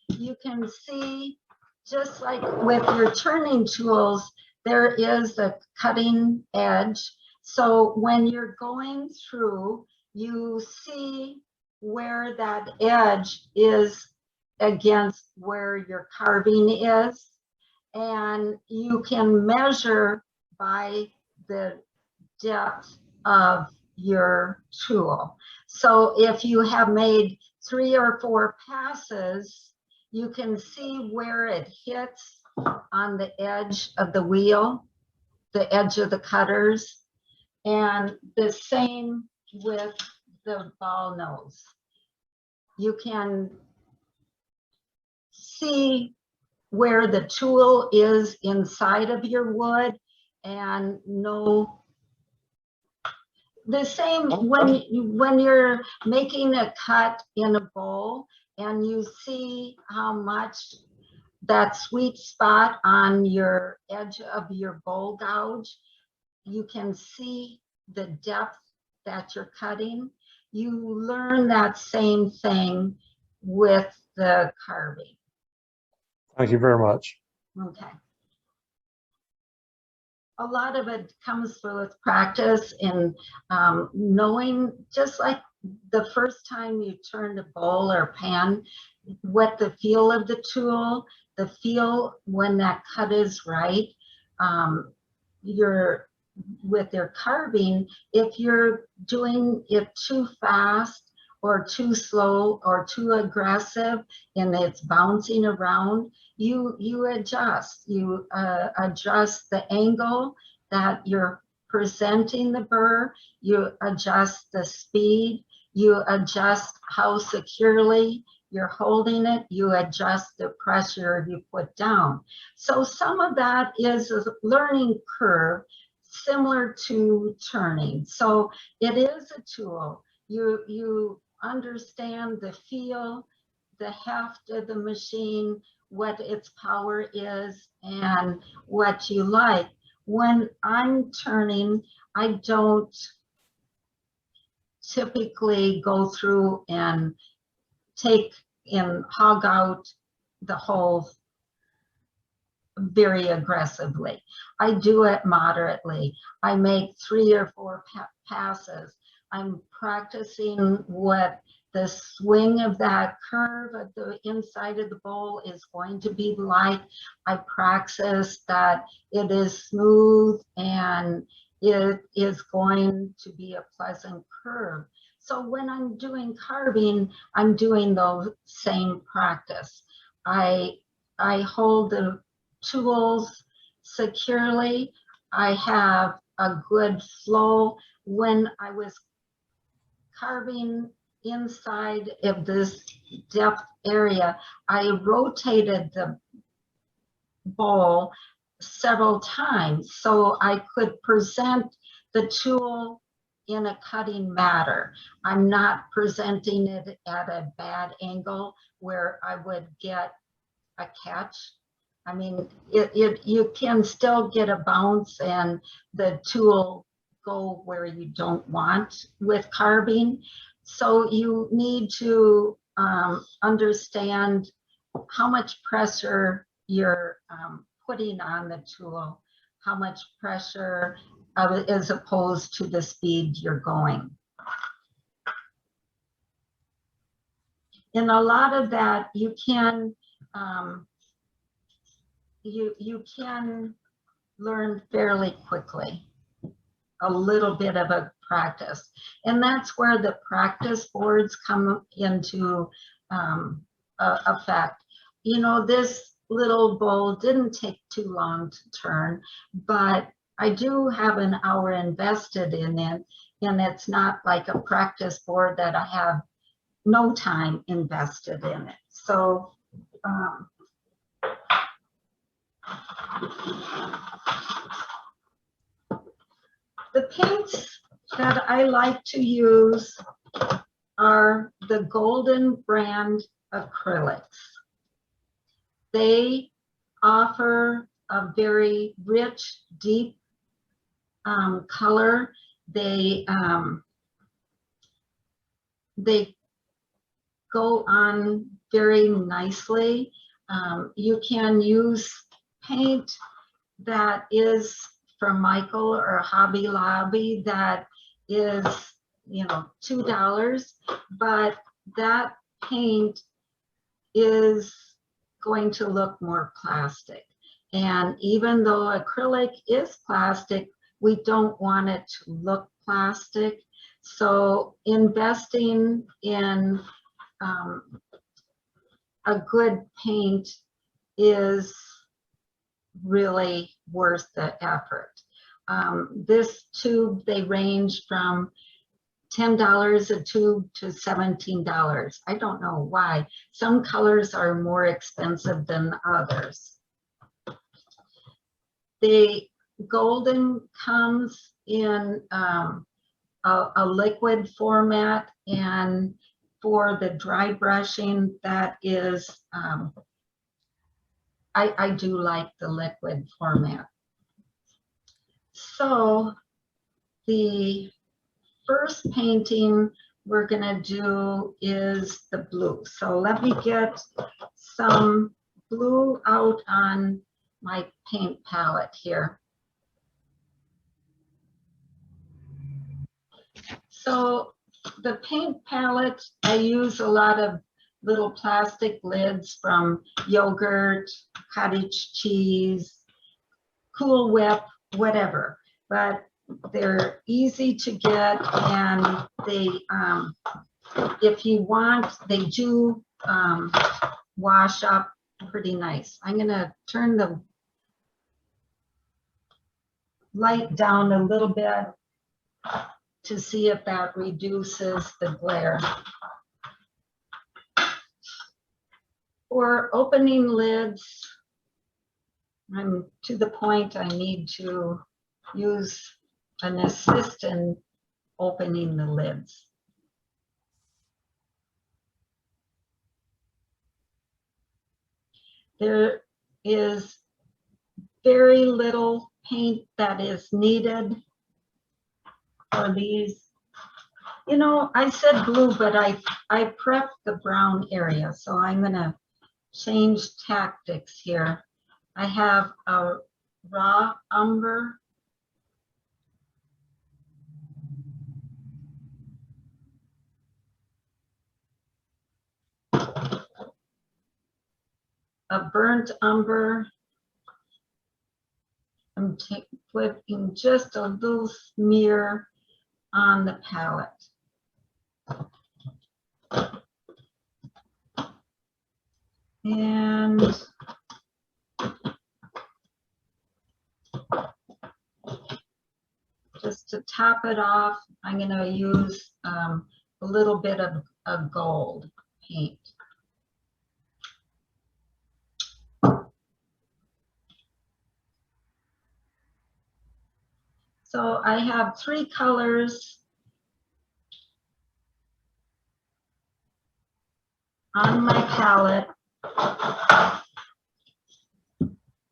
You can see, just like with your turning tools, there is a cutting edge. So when you're going through, you see where that edge is against where your carving is. And you can measure by the depth of your tool. So if you have made 3 or 4 passes, you can see where it hits on the edge of the wheel, the edge of the cutters, and the same with the ball nose. You can see where the tool is inside of your wood and know the same when you're making a cut in a bowl and you see how much that sweet spot on your edge of your bowl gouge, you can see the depth that you're cutting. You learn that same thing with the carving. Thank you very much. Okay. A lot of it comes with practice and knowing, just like the first time you turn a bowl or pan, what the feel of the tool, the feel when that cut is right. With your carving, if you're doing it too fast or too slow or too aggressive and it's bouncing around, you adjust. You adjust the angle that you're presenting the burr, you adjust the speed, you adjust how securely you're holding it, you adjust the pressure you put down. So some of that is a learning curve similar to turning. So it is a tool. You understand the feel, the heft of the machine, what its power is, and what you like. When I'm turning, I don't typically go through and take and hog out the whole very aggressively. I do it moderately. I make 3 or 4 passes. I'm practicing what the swing of that curve at the inside of the bowl is going to be like. I practice that it is smooth and it is going to be a pleasant curve. So when I'm doing carving, I'm doing the same practice. I hold the tools securely. I have a good flow. When I was carving inside of this depth area, I rotated the bowl several times so I could present the tool in a cutting manner. I'm not presenting it at a bad angle where I would get a catch. I mean, you can still get a bounce and the tool go where you don't want with carving. So you need to understand how much pressure you're putting on the tool, how much pressure as opposed to the speed you're going. In a lot of that, you can you can learn fairly quickly, a little bit of a practice. And that's where the practice boards come into effect. You know, this little bowl didn't take too long to turn, but I do have an hour invested in it, and it's not like a practice board that I have no time invested in it. So the paints that I like to use are the Golden brand acrylics. They offer a very rich, deep color. They go on very nicely. You can use paint that is from Michael or Hobby Lobby that is, you know, $2, but that paint is going to look more plastic. And even though acrylic is plastic, we don't want it to look plastic. So investing in a good paint is really worth the effort. This tube, they range from $10 a tube to $17. I don't know why. Some colors are more expensive than others. The Golden comes in a liquid format, and for the dry brushing, that is, I do like the liquid format. So the first painting we're gonna do is the blue. So let me get some blue out on my paint palette here. So the paint palette, I use a lot of little plastic lids from yogurt, cottage cheese, Cool Whip, whatever. But they're easy to get, and they, if you want, they do wash up pretty nice. I'm gonna turn the light down a little bit to see if that reduces the glare. For opening lids, I'm to the point I need to use an assist in opening the lids. There is very little paint that is needed for these. You know, I said blue, but I prepped the brown area, so I'm gonna change tactics here. I have a raw umber. A burnt umber. I'm putting just a little smear on the palette. And just to top it off, I'm going to use a little bit of gold paint. So I have 3 colors on my palette,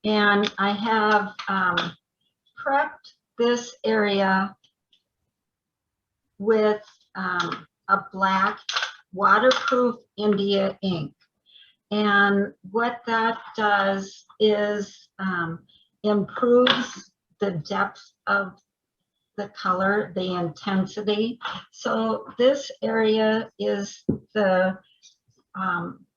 and I have prepped this area with a black waterproof India ink. And what that does is improves the depth of the color, the intensity. So this area is the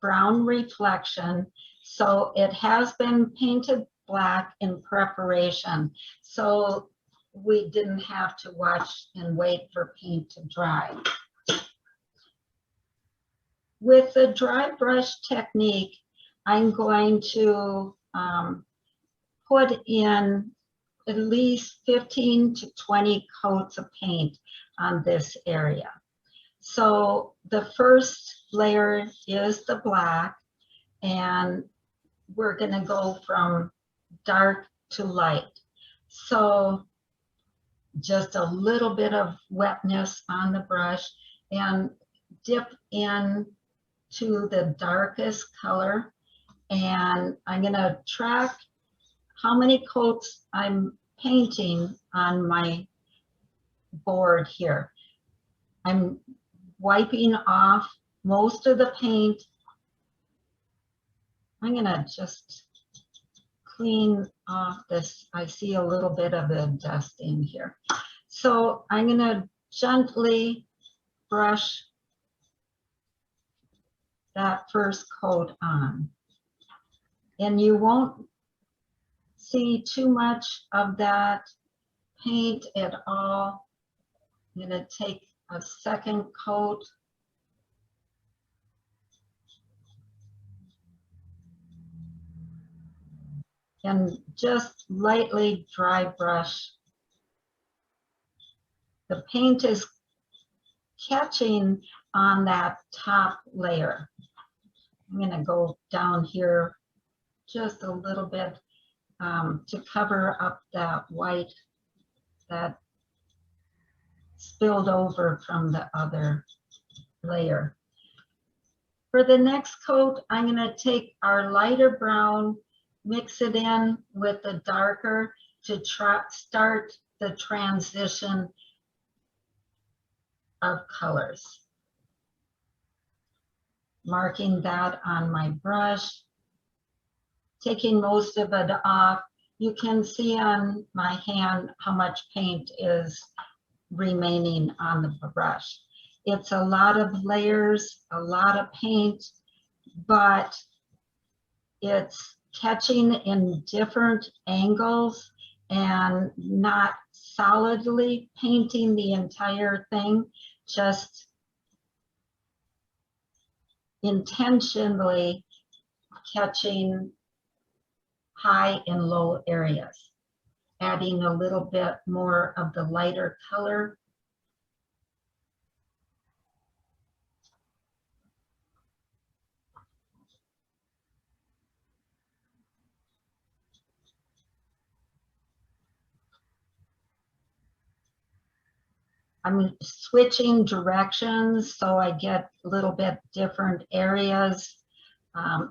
brown reflection. So it has been painted black in preparation. So we didn't have to watch and wait for paint to dry. With the dry brush technique, I'm going to put in at least 15 to 20 coats of paint on this area. So the first layer is the black, and we're going to go from dark to light. So just a little bit of wetness on the brush and dip in to the darkest color. And I'm gonna track how many coats I'm painting on my board here. I'm wiping off most of the paint. I'm gonna just clean off this. I see a little bit of the dust in here. So I'm gonna gently brush that first coat on. And you won't see too much of that paint at all. I'm gonna take a second coat. And just lightly dry brush. The paint is catching on that top layer. I'm gonna go down here just a little bit to cover up that white that spilled over from the other layer. For the next coat, I'm gonna take our lighter brown, mix it in with the darker to start the transition of colors. Marking that on my brush, taking most of it off. You can see on my hand how much paint is remaining on the brush. It's a lot of layers, a lot of paint, but it's catching in different angles and not solidly painting the entire thing, just intentionally catching high and low areas, adding a little bit more of the lighter color. I'm switching directions so I get a little bit different areas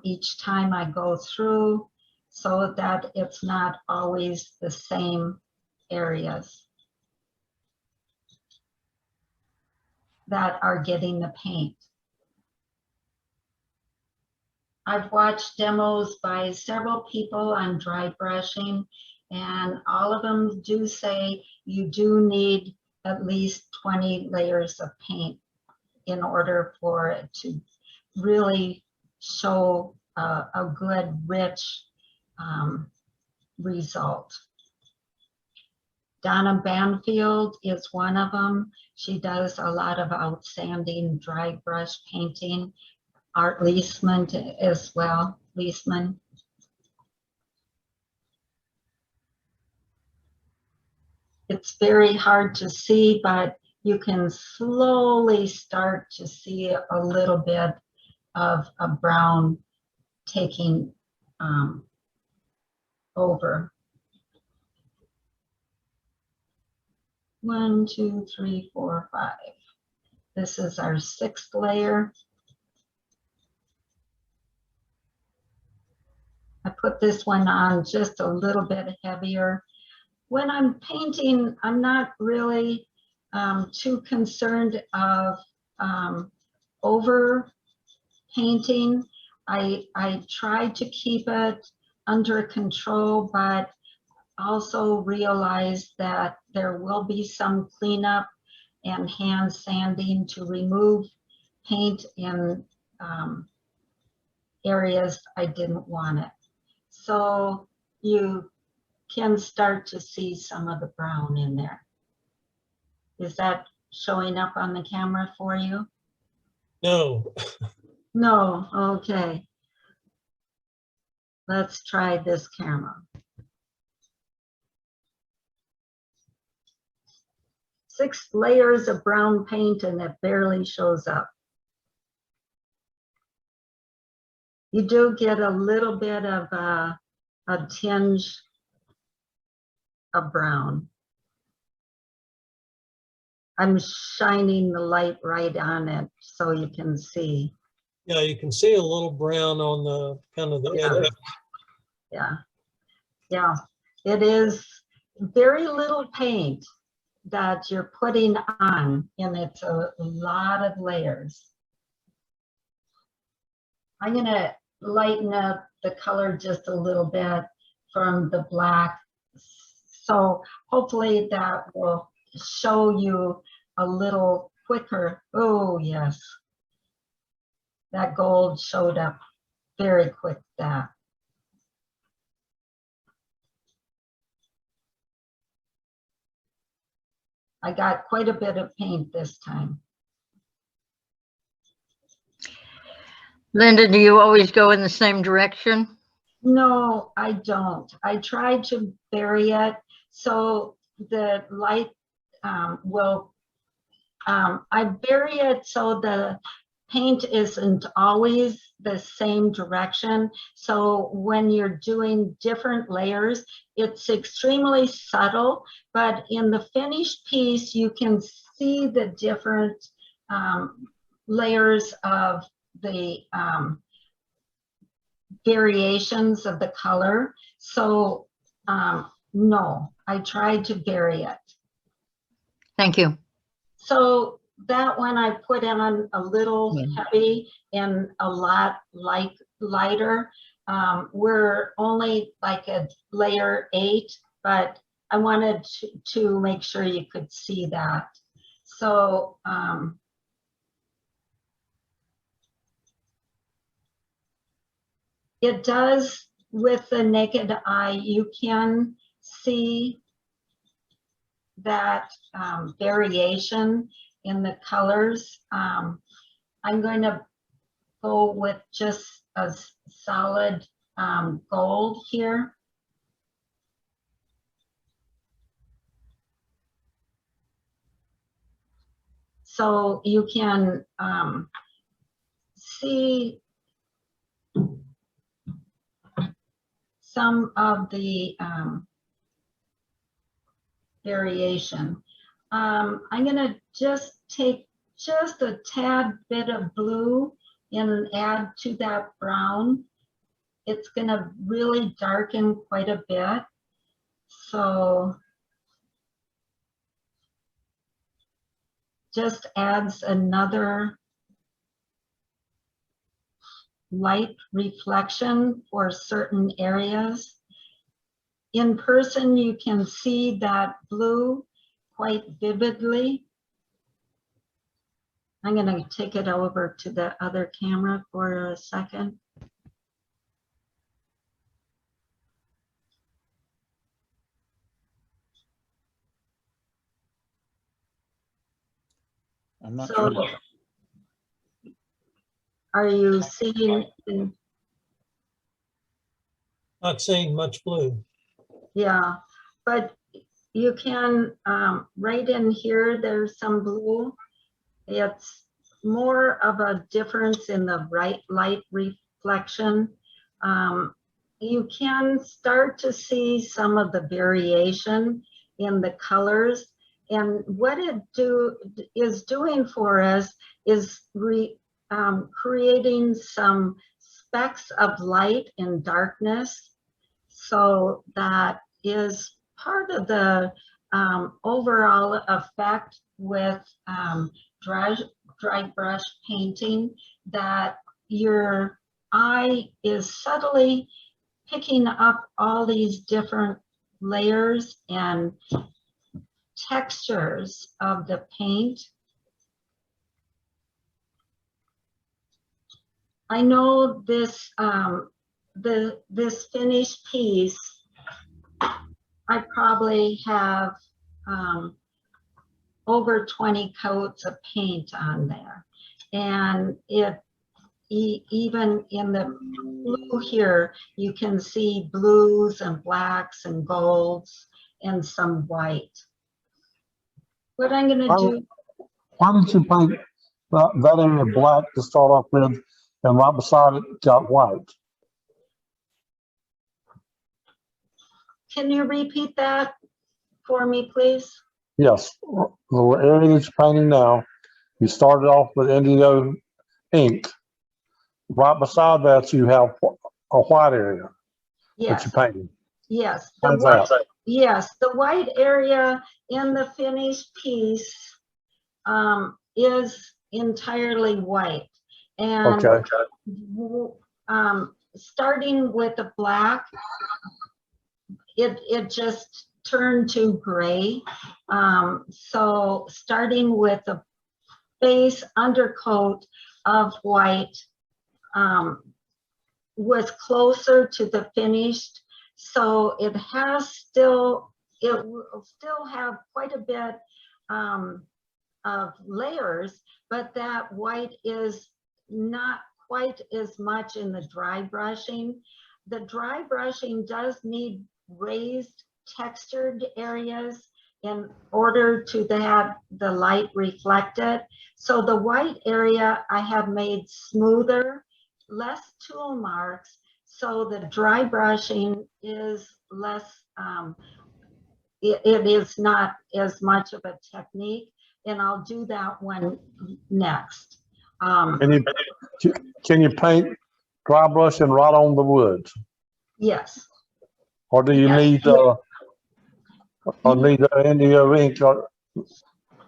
each time I go through, so that it's not always the same areas that are getting the paint. I've watched demos by several people on dry brushing, and all of them do say you do need at least 20 layers of paint in order for it to really show a good, rich result. Donna Banfield is one of them. She does a lot of outstanding dry brush painting. Art Leisman as well, Leisman. It's very hard to see, but you can slowly start to see a little bit of a brown taking over. 1, 2, 3, 4, 5. This is our 6th layer. I put this one on just a little bit heavier. When I'm painting, I'm not really too concerned of over painting. I try to keep it under control, but also realize that there will be some cleanup and hand sanding to remove paint in areas I didn't want it. So you can start to see some of the brown in there. Is that showing up on the camera for you? No. No, okay. Let's try this camera. 6 layers of brown paint and it barely shows up. You do get a little bit of a tinge of brown. I'm shining the light right on it so you can see. Yeah, you can see a little brown on the kind of the Yeah. edge. Yeah, yeah. It is very little paint that you're putting on, and it's a lot of layers. I'm gonna lighten up the color just a little bit from the black. So hopefully that will show you a little quicker. Oh, yes. That gold showed up very quick, that. I got quite a bit of paint this time. Linda, do you always go in the same direction? No, I don't. I try to vary it so the light will, I vary it so the paint isn't always the same direction. So when you're doing different layers, it's extremely subtle, but in the finished piece, you can see the different layers of the variations of the color. So no, I tried to vary it. Thank you. So that one I put on a little heavy and a lot lighter. We're only like a layer 8, but I wanted to make sure you could see that. So it does, with the naked eye, you can see that variation in the colors. I'm going to go with just a solid gold here. So you can see some of the variation. I'm gonna just take just a tad bit of blue and add to that brown. It's gonna really darken quite a bit. So just adds another light reflection for certain areas. In person, you can see that blue quite vividly. I'm going to take it over to the other camera for a second. I'm not So, sure. are you seeing? Not seeing much blue. Yeah, but you can, right in here, there's some blue. It's more of a difference in the light reflection. You can start to see some of the variation in the colors. And what it is doing for us is creating some specks of light and darkness. So that is part of the overall effect with dry brush painting, that your eye is subtly picking up all these different layers and textures of the paint. I know this this finished piece, I probably have over 20 coats of paint on there. And even in the blue here, you can see blues and blacks and golds and some white. What I'm gonna do. Why did you paint that area black to start off with, and right beside it got white? Can you repeat that for me, please? Yes, the area that you're painting now, you started off with indigo ink. Right beside that, you have a white area that Yes, you're painting. yes. How's that? Yes, the white area in the finished piece is entirely white. And Okay, starting with the black, it just turned to gray. So starting with the base undercoat of white was closer to the finished. So it will still have quite a bit of layers, but that white is not quite as much in the dry brushing. The dry brushing does need raised textured areas in order to have the light reflected. So the white area I have made smoother, less tool marks, so the dry brushing is less, it is not as much of a technique, and I'll do that one next. can you paint dry brushing right on the wood? Yes. Or do you need, the indigo ink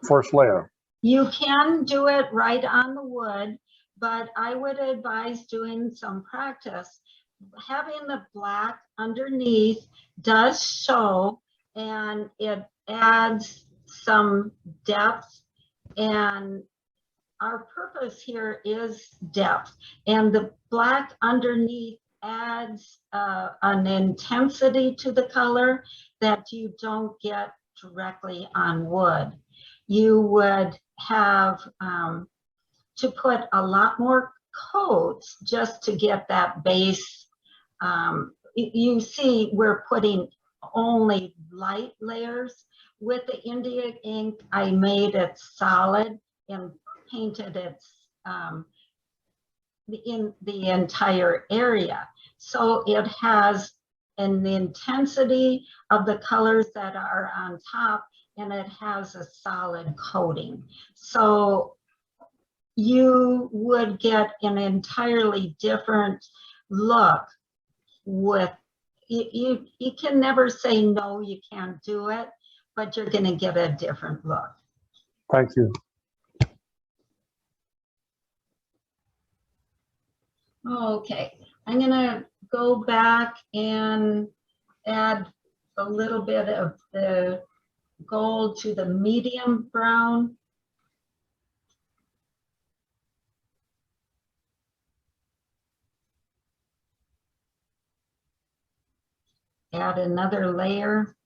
first layer? You can do it right on the wood, but I would advise doing some practice. Having the black underneath does show, and it adds some depth, and our purpose here is depth, and the black underneath adds an intensity to the color that you don't get directly on wood. You would have to put a lot more coats just to get that base. You see, we're putting only light layers. With the India ink, I made it solid and painted it in the entire area. So it has an intensity of the colors that are on top, and it has a solid coating. So you would get an entirely different look with, you can never say no, you can't do it, but you're going to get a different look. Thank you. Okay, I'm going to go back and add a little bit of the gold to the medium brown. Add another layer.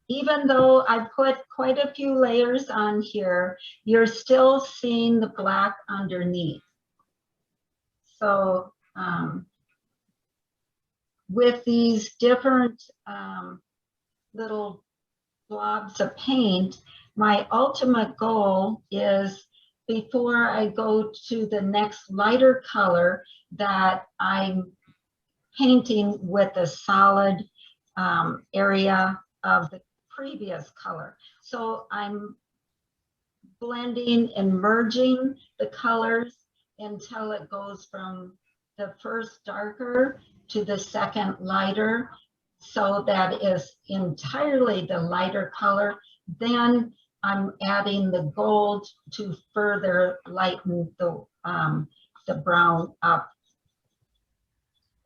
Even though I put quite a few layers on here, you're still seeing the black underneath. So with these different little blobs of paint, my ultimate goal is, before I go to the next lighter color, that I'm painting with a solid area of the previous color. So I'm blending and merging the colors until it goes from the first darker to the second lighter. So that is entirely the lighter color. Then I'm adding the gold to further lighten the brown up,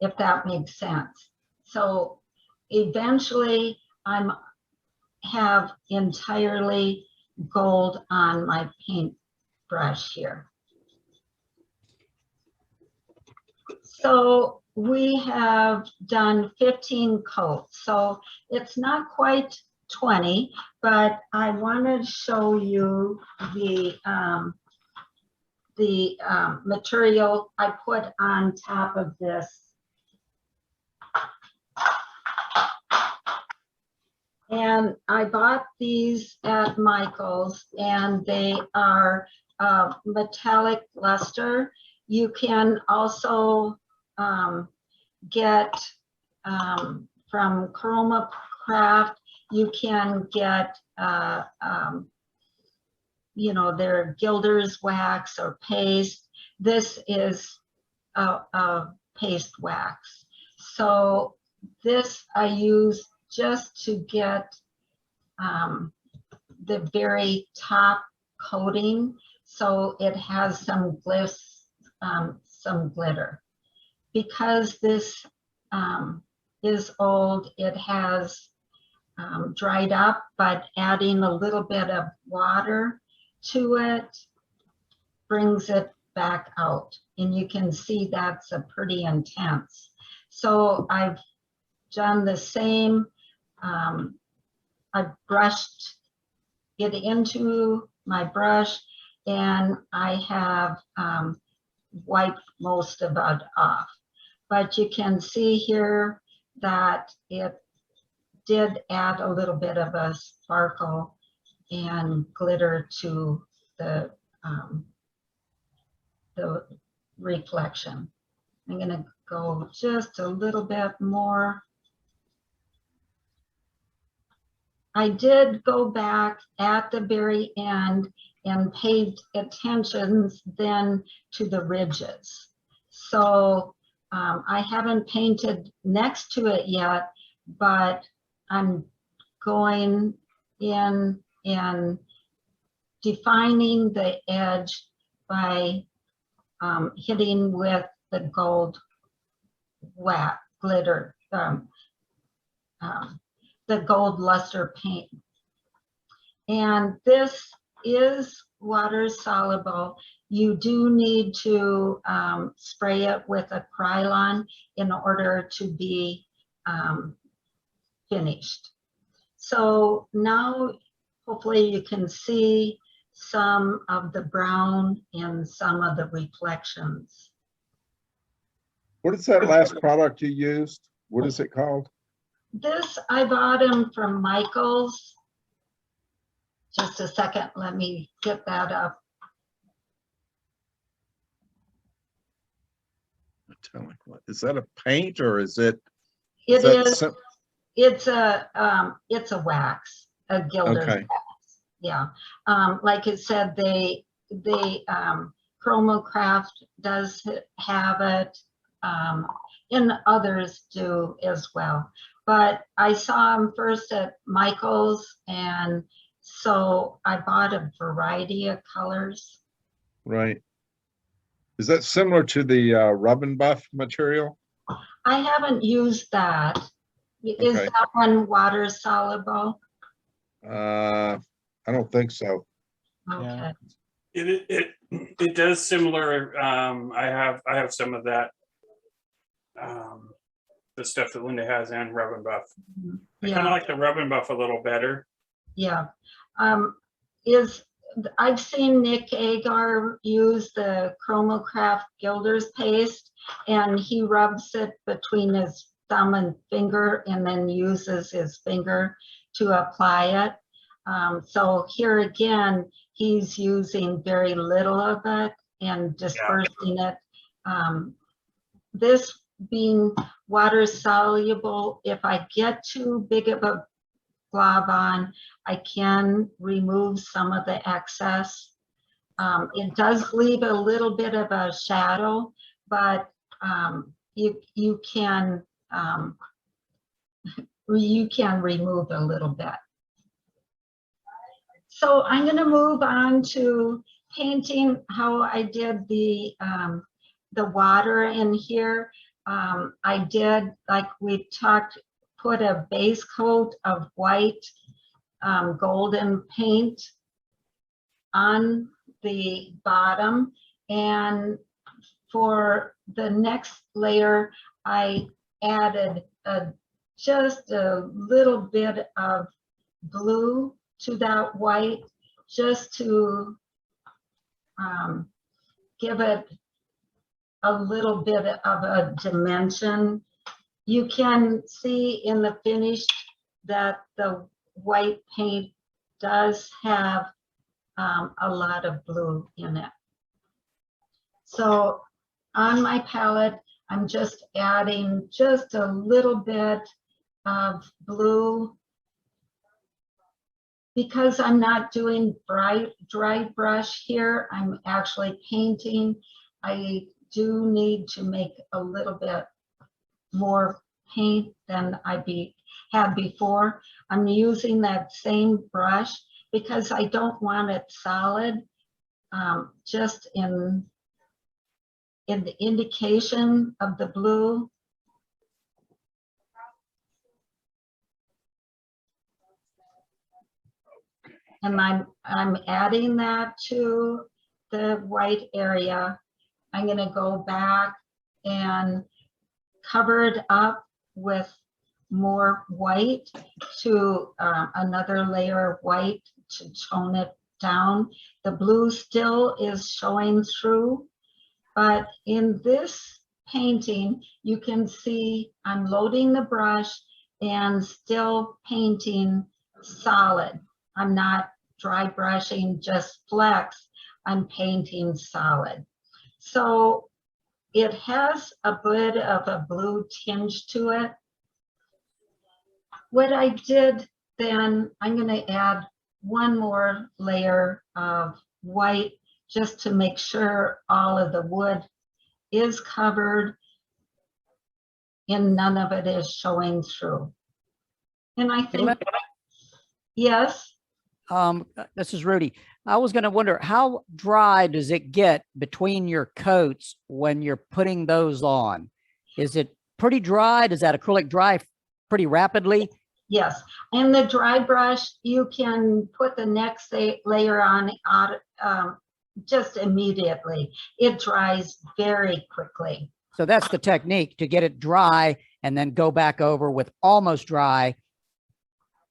if that makes sense. So eventually I'm have entirely gold on my paint brush here. So we have done 15 coats, so it's not quite 20, but I wanted to show you the material I put on top of this. And I bought these at Michael's, and they are metallic luster, You can also get from Chroma Craft, you can get their gilder's wax or paste. This is a paste wax. So this I use just to get the very top coating, so it has some glitter. Because this is old, it has dried up, but adding a little bit of water to it brings it back out. And you can see that's a pretty intense. So I've done the same. I've brushed it into my brush, and I have wiped most of it off. But you can see here that it did add a little bit of a sparkle and glitter to the reflection. I'm going to go just a little bit more. I did go back at the very end and paid attention then to the ridges. So I haven't painted next to it yet, but I'm going in and defining the edge by hitting with the gold wax glitter, the gold luster paint. And this is water soluble. You do need to spray it with a Krylon in order to be finished. So now hopefully you can see some of the brown and some of the reflections. What is that last product you used? What is it called? This I bought them from Michael's. Just a second, let me get that up. Is that a paint or is it? It is. Is It's a wax, a gilder's Okay. wax. Yeah. Like it said, they Chroma Craft does have it, and others do as well. But I saw them first at Michael's, and so I bought a variety of colors. Right. Is that similar to the rub and buff material? I haven't used that. Is Okay. that one water soluble? I don't think so. Okay. It does similar. I have some of that. The stuff that Linda has and rub and buff. I kind of like the rub and buff a little better. Yeah. I've seen Nick Agar use the Chroma Craft Gilder's paste, and he rubs it between his thumb and finger and then uses his finger to apply it. So here again, he's using very little of it and dispersing it. This being water soluble, if I get too big of a glob on, I can remove some of the excess. It does leave a little bit of a shadow, but you can remove a little bit. So I'm going to move on to painting how I did the water in here. I did, like we talked, put a base coat of white golden paint on the bottom, and for the next layer I added just a little bit of blue to that white, just to give it a little bit of a dimension. You can see in the finish that the white paint does have a lot of blue in it. So on my palette, I'm just adding just a little bit of blue. Because I'm not doing dry brush here, I'm actually painting. I do need to make a little bit more paint than I had before. I'm using that same brush because I don't want it solid, just in the indication of the blue. And I'm adding that to the white area. I'm going to go back and cover it up with more white to another layer of white to tone it down. The blue still is showing through, but in this painting, you can see I'm loading the brush and still painting solid. I'm not dry brushing just flecks, I'm painting solid. So it has a bit of a blue tinge to it. What I did then, I'm going to add one more layer of white just to make sure all of the wood is covered and none of it is showing through. And I think, yes. This is Rudy. I was going to wonder, how dry does it get between your coats when you're putting those on? Is it pretty dry? Does that acrylic dry pretty rapidly? Yes, and the dry brush, you can put the next layer on just immediately. It dries very quickly. So that's the technique, to get it dry and then go back over with almost dry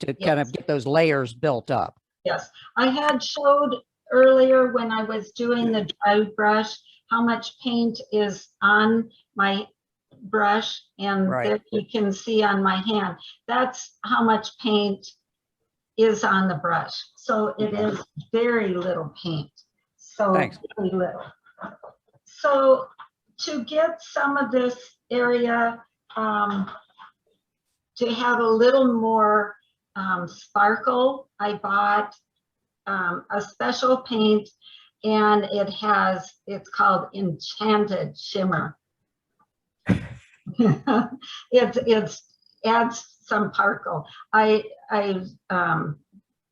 to kind of get those layers built up. Yes, I had showed earlier when I was doing the dry brush how much paint is on my brush, and there you can see on my hand, that's how much paint is on the brush. So it is very little paint. So very little. So to get some of this area to have a little more sparkle, I bought a special paint, and it's called Enchanted Shimmer. It adds some sparkle. I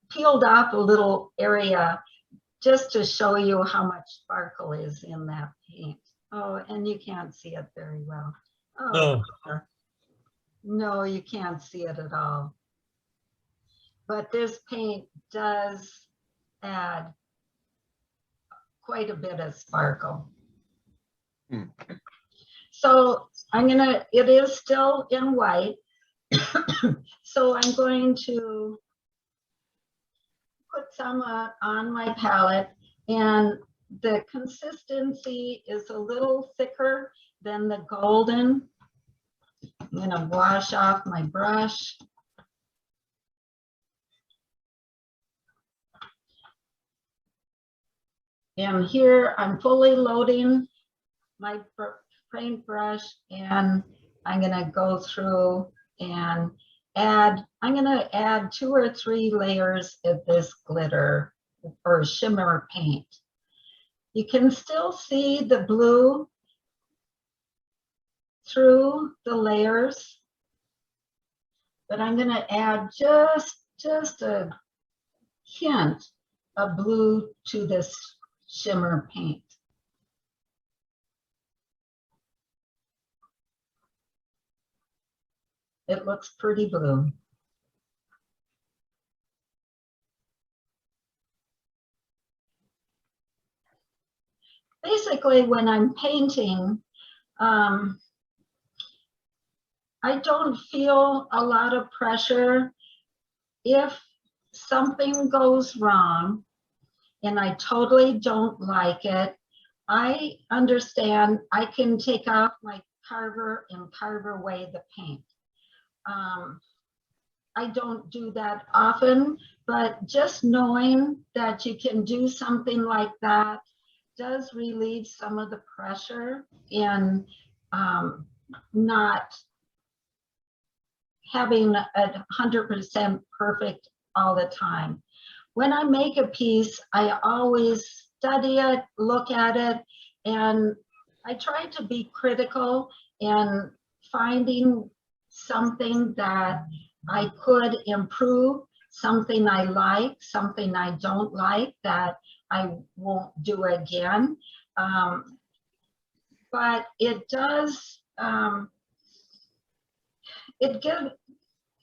peeled off a little area just to show you how much sparkle is in that paint. Oh, and you can't see it very well. Oh, no, you can't see it at all. But this paint does add quite a bit of sparkle. So it is still in white. So I'm going to put some on my palette, and the consistency is a little thicker than the golden. I'm going to wash off my brush. And here I'm fully loading my paint brush, and I'm going to go through and I'm going to add 2 or 3 layers of this glitter or shimmer paint. You can still see the blue through the layers, but I'm going to add just a hint of blue to this shimmer paint. It looks pretty blue. Basically, when I'm painting, I don't feel a lot of pressure. If something goes wrong and I totally don't like it, I understand I can take off my carver and carve away the paint. I don't do that often, but just knowing that you can do something like that does relieve some of the pressure in not having 100% perfect all the time. When I make a piece, I always study it, look at it, and I try to be critical in finding something that I could improve, something I like, something I don't like that I won't do again. But it does,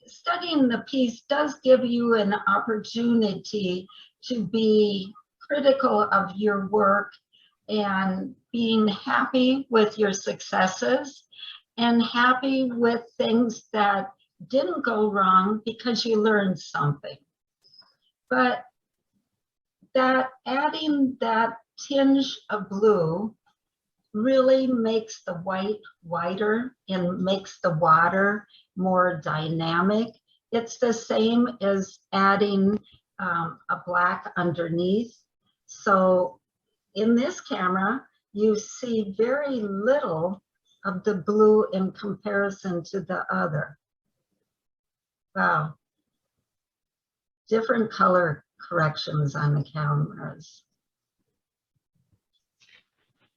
studying the piece does give you an opportunity to be critical of your work and being happy with your successes and happy with things that didn't go wrong because you learned something. But that adding that tinge of blue really makes the white whiter and makes the water more dynamic. It's the same as adding a black underneath. So in this camera, you see very little of the blue in comparison to the other. Wow. Different color corrections on the cameras.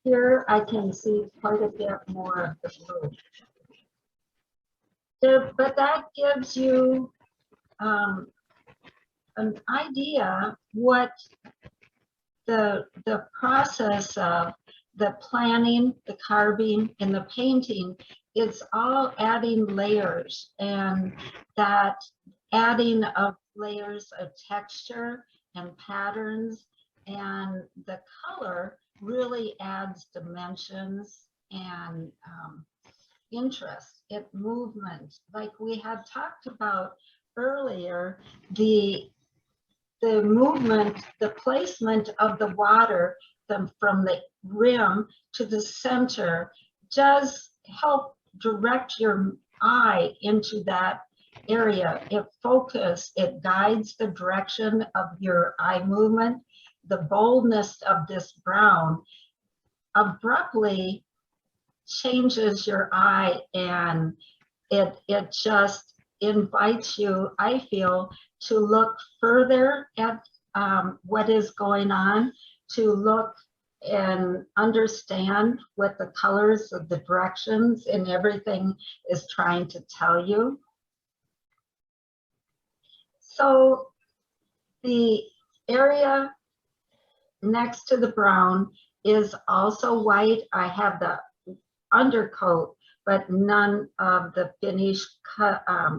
Here I can see quite a bit more of the blue. But that gives you an idea what the process of the planning, the carving, and the painting, it's all adding layers, and that adding of layers of texture and patterns, and the color really adds dimensions and interest, movement. Like we had talked about earlier, the movement, the placement of the water from the rim to the center does help direct your eye into that area. It guides the direction of your eye movement. The boldness of this brown abruptly changes your eye, and it just invites you, I feel, to look further at what is going on, to look and understand what the colors of the directions and everything is trying to tell you. So the area next to the brown is also white. I have the undercoat, but none of the finished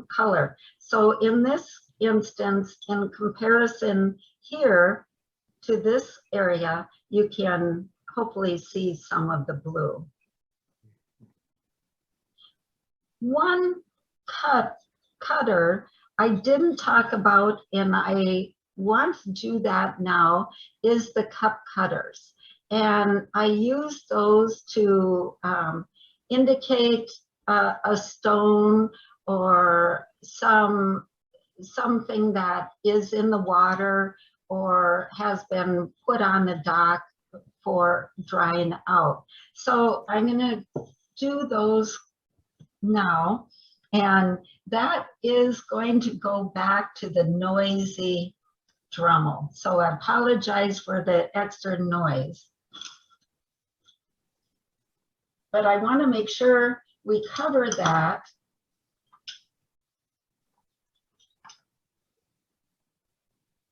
color. So in this instance, in comparison here to this area, you can hopefully see some of the blue. One cutter I didn't talk about, and I want to do that now, is the cup cutters. And I use those to indicate a stone or something that is in the water or has been put on the dock for drying out. So I'm going to do those now, and that is going to go back to the noisy Dremel. So I apologize for the extra noise, but I want to make sure we cover that.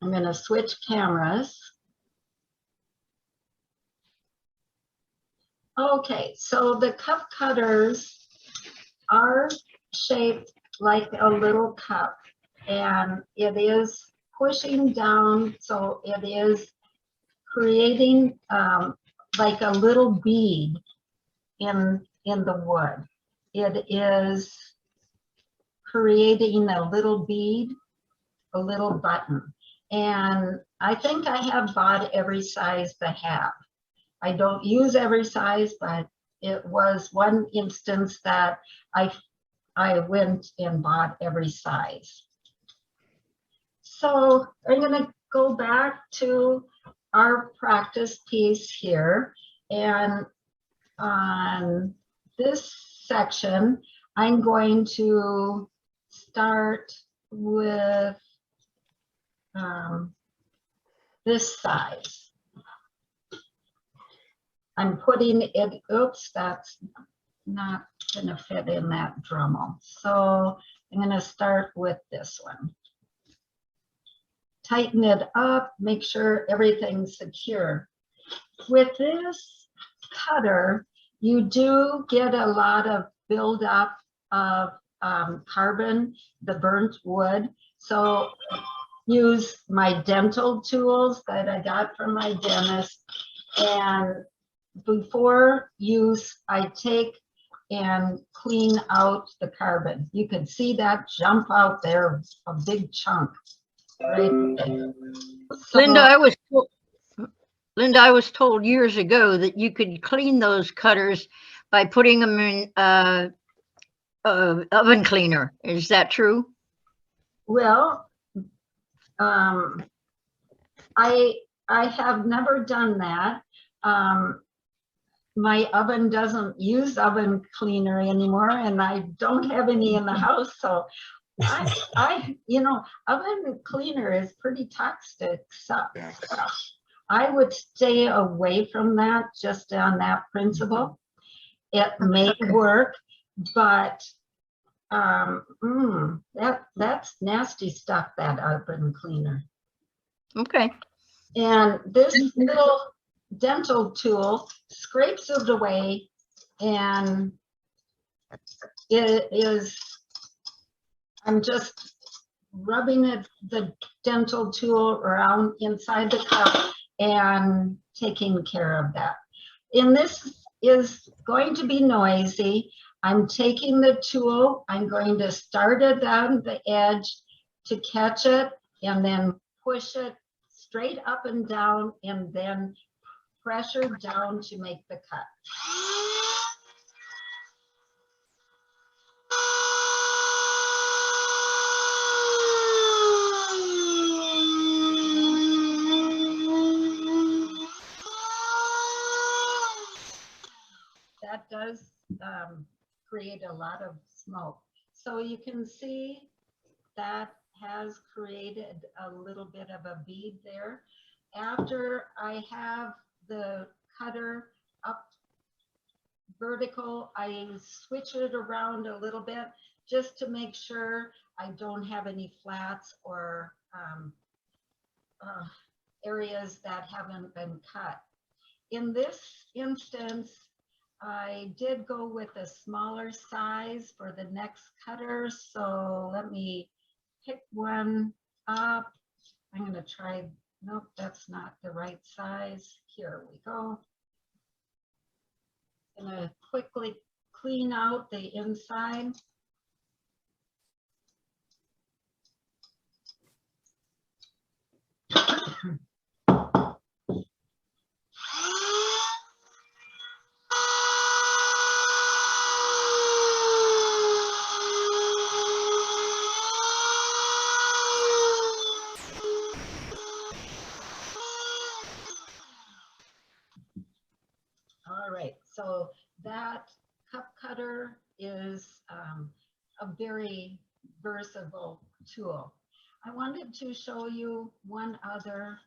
I'm going to switch cameras. Okay, so the cup cutters are shaped like a little cup, and it is pushing down, so it is creating like a little bead in the wood. It is creating a little bead, a little button. And I think I have bought every size they have. I don't use every size, but it was one instance that I went and bought every size. So I'm going to go back to our practice piece here. And on this section, I'm going to start with this size. I'm putting it, oops, that's not gonna fit in that Dremel. So I'm gonna start with this one. Tighten it up, make sure everything's secure. With this cutter, you do get a lot of buildup of carbon, the burnt wood. So use my dental tools that I got from my dentist. And before use, I take and clean out the carbon. You can see that jump out there, a big chunk. Right there. So, Linda, I was told years ago that you could clean those cutters by putting them in oven cleaner. Is that true? well, I have never done that. My oven doesn't use oven cleaner anymore, and I don't have any in the house, so oven cleaner is pretty toxic stuff. I would stay away from that just on that principle. It may work, but that's nasty stuff, that oven cleaner. Okay. And this little dental tool scrapes it away, and it is, I'm just rubbing the dental tool around inside the cup and taking care of that. And this is going to be noisy. I'm taking the tool, I'm going to start it on the edge to catch it, and then push it straight up and down, and then pressure down to make the cut. That does create a lot of smoke. So you can see that has created a little bit of a bead there. After I have the cutter up vertical, I switch it around a little bit just to make sure I don't have any flats or areas that haven't been cut. In this instance, I did go with a smaller size for the next cutter. So let me pick one up. I'm going to try, nope, that's not the right size. Here we go. I'm going to quickly clean out the inside. All right, so that cup cutter is a very versatile tool. I wanted to show you one other,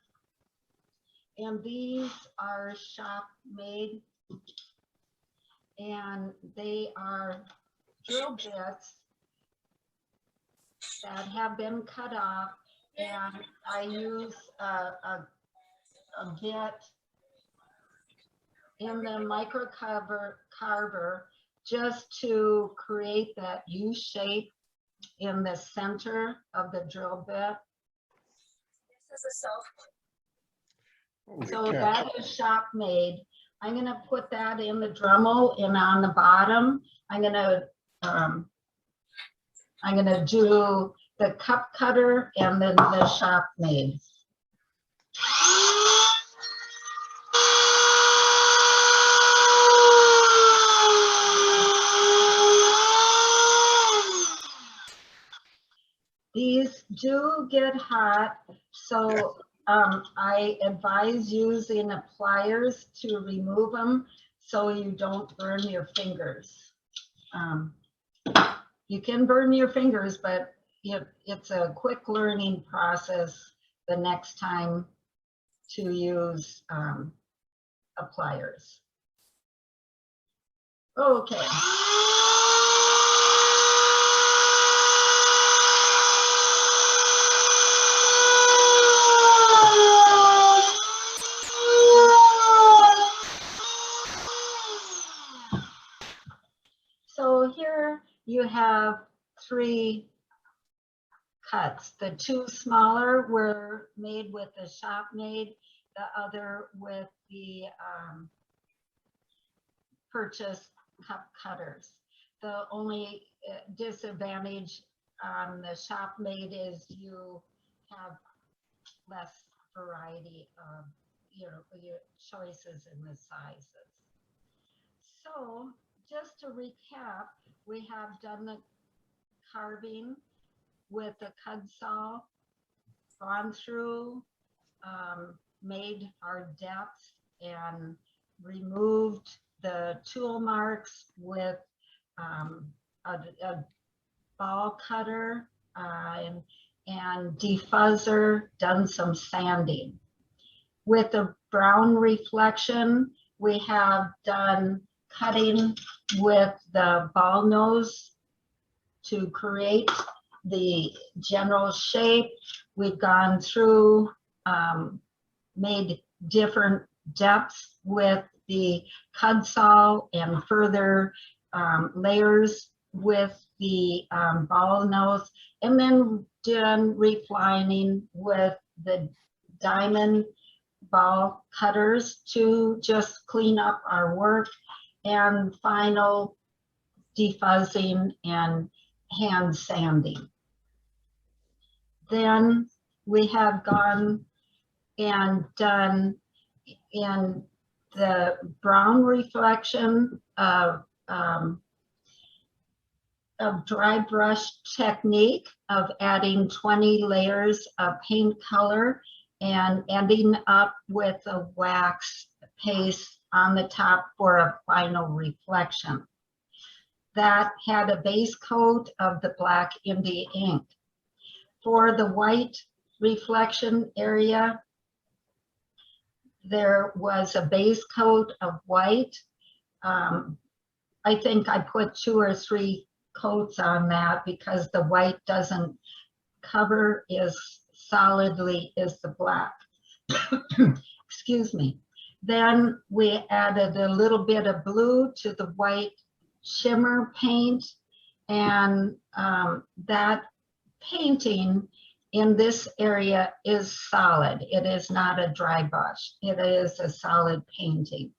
and these are shop made, and they are drill bits that have been cut off, and I use a bit in the micro carver just to create that U shape in the center of the drill bit. So that is shop made. I'm going to put that in the Dremel, and on the bottom, I'm going to do the cup cutter and then the shop made. These do get hot, so I advise using the pliers to remove them so you don't burn your fingers. You can burn your fingers, but it's a quick learning process the next time to use pliers. Okay. So here you have 3 cuts. The 2 smaller were made with the shop made, the other with the purchased cup cutters. The only disadvantage on the shop made is you have less variety of your choices in the sizes. So just to recap, we have done the carving with the cud saw, gone through, made our depths and removed the tool marks with a ball cutter and defuzzer, done some sanding. With the brown reflection, we have done cutting with the ball nose to create the general shape. We've gone through, made different depths with the cud saw and further layers with the ball nose, and then done refining with the diamond ball cutters to just clean up our work, and final defuzzing and hand sanding. Then we have gone and done in the brown reflection of dry brush technique of adding 20 layers of paint color and ending up with a wax paste on the top for a final reflection. That had a base coat of the black India ink. For the white reflection area, there was a base coat of white. I think I put 2 or 3 coats on that because the white doesn't cover as solidly as the black. Excuse me. Then we added a little bit of blue to the white shimmer paint, and that painting in this area is solid. It is not a dry brush. It is a solid painting.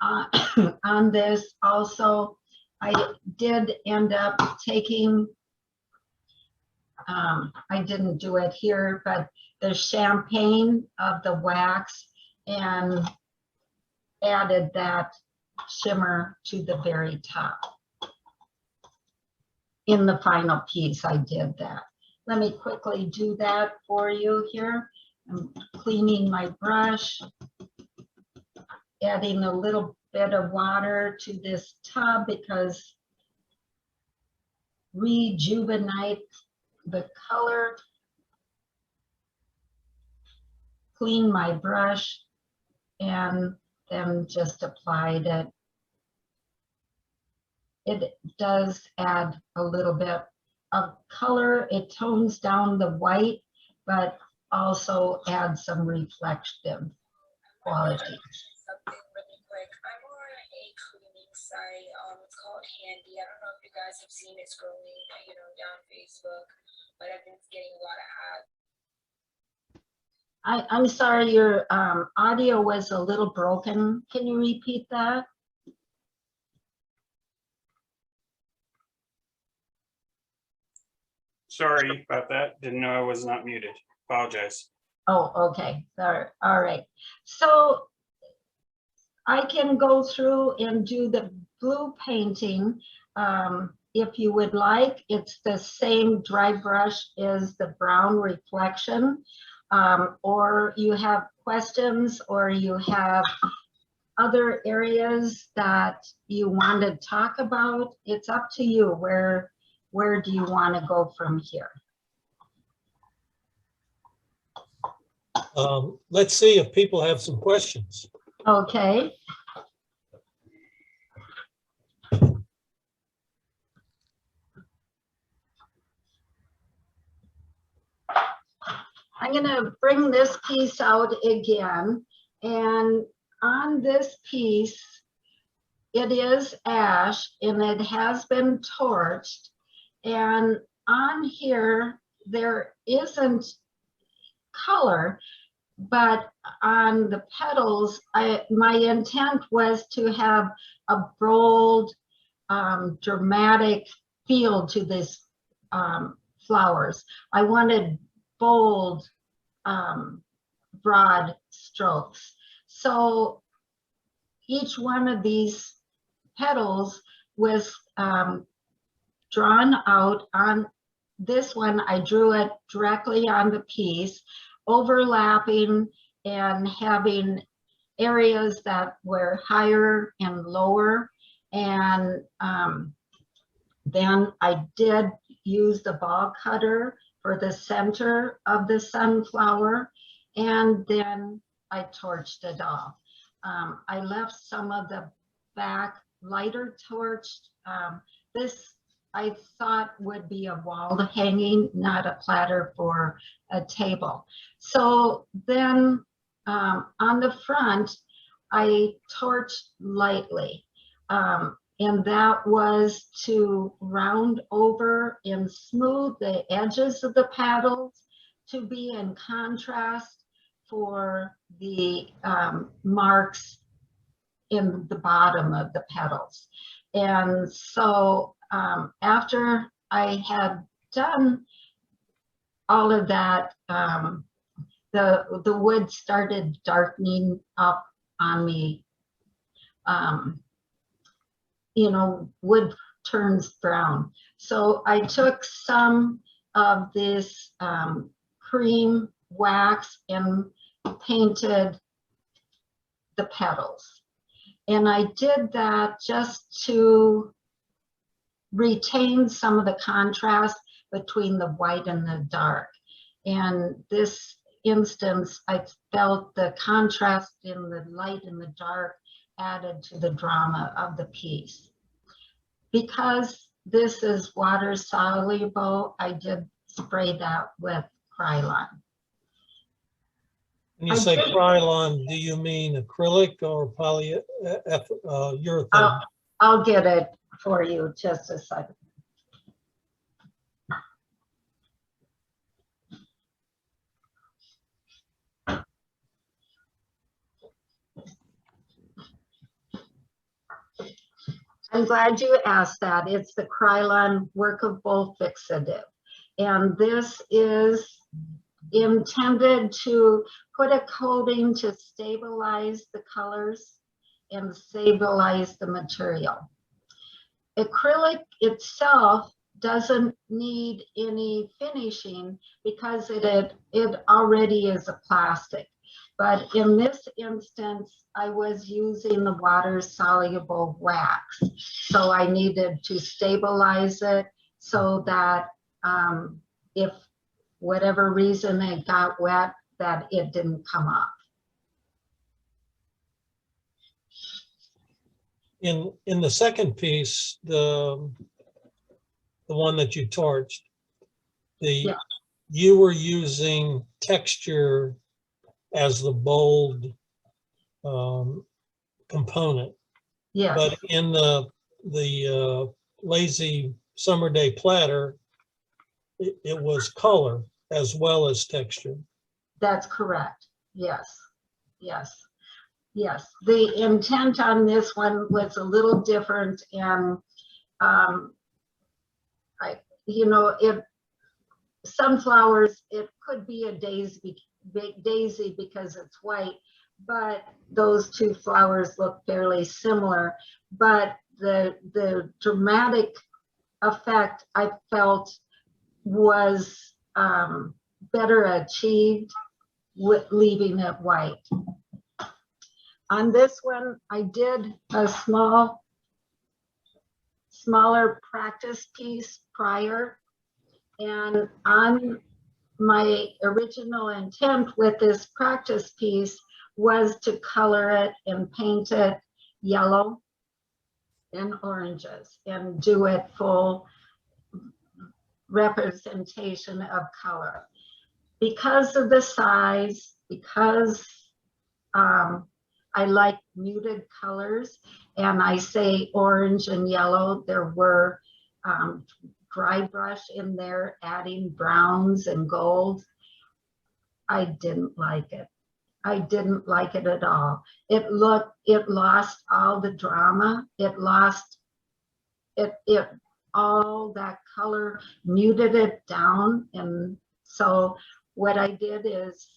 On this also, I did end up taking, I didn't do it here, but the champagne of the wax and added that shimmer to the very top. In the final piece, I did that. Let me quickly do that for you here. I'm cleaning my brush, adding a little bit of water to this tub because rejuvenate the color. Clean my brush and then just applied it. It does add a little bit of color. It tones down the white, but also adds some reflective quality. Something really quick. I'm on a cleaning site. It's called Handy. I don't know if you guys have seen it scrolling, down Facebook, but I've been getting a lot of ads. I'm sorry, your audio was a little broken. Can you repeat that? Sorry about that. Didn't know I was not muted. Apologize. Oh, okay. All right. So I can go through and do the blue painting if you would like. It's the same dry brush as the brown reflection. or you have questions, or you have other areas that you want to talk about, it's up to you. Where do you want to go from here? Let's see if people have some questions. Okay. I'm going to bring this piece out again, and on this piece, it is ash and it has been torched, and on here there isn't color, but on the petals, my intent was to have a bold, dramatic feel to this flowers. I wanted bold, broad strokes. So each one of these petals was drawn out. On this one, I drew it directly on the piece, overlapping and having areas that were higher and lower. And then I did use the ball cutter for the center of the sunflower, and then I torched it off. I left some of the back lighter torched. This I thought would be a wall hanging, not a platter for a table. So then on the front, I torched lightly. And that was to round over and smooth the edges of the petals to be in contrast for the marks in the bottom of the petals. And so after I had done all of that, the wood started darkening up on me. You know, wood turns brown. So I took some of this cream wax and painted the petals. And I did that just to retain some of the contrast between the white and the dark. And this instance, I felt the contrast in the light and the dark added to the drama of the piece. Because this is water soluble, I did spray that with Krylon. When you say Krylon, do you mean acrylic or polyurethane? I'll get it for you just a second. I'm glad you asked that. It's the Krylon workable fixative. And this is intended to put a coating to stabilize the colors and stabilize the material. Acrylic itself doesn't need any finishing because it already is a plastic. But in this instance, I was using the water soluble wax. So I needed to stabilize it so that if whatever reason it got wet, that it didn't come off. In the second piece, the one that you torched, you were using texture as the bold component. Yeah. But in the lazy summer day platter, it was color as well as texture. That's correct. Yes. Yes. Yes. The intent on this one was a little different, and sunflowers, it could be a daisy because it's white, but those two flowers look fairly similar. But the dramatic effect I felt was better achieved with leaving it white. On this one, I did a smaller practice piece prior. And on my original intent with this practice piece was to color it and paint it yellow and oranges and do it full representation of color. Because of the size, because I like muted colors, and I say orange and yellow, there were dry brush in there adding browns and golds. I didn't like it. I didn't like it at all. It lost all the drama. It lost all that color, muted it down. And so what I did is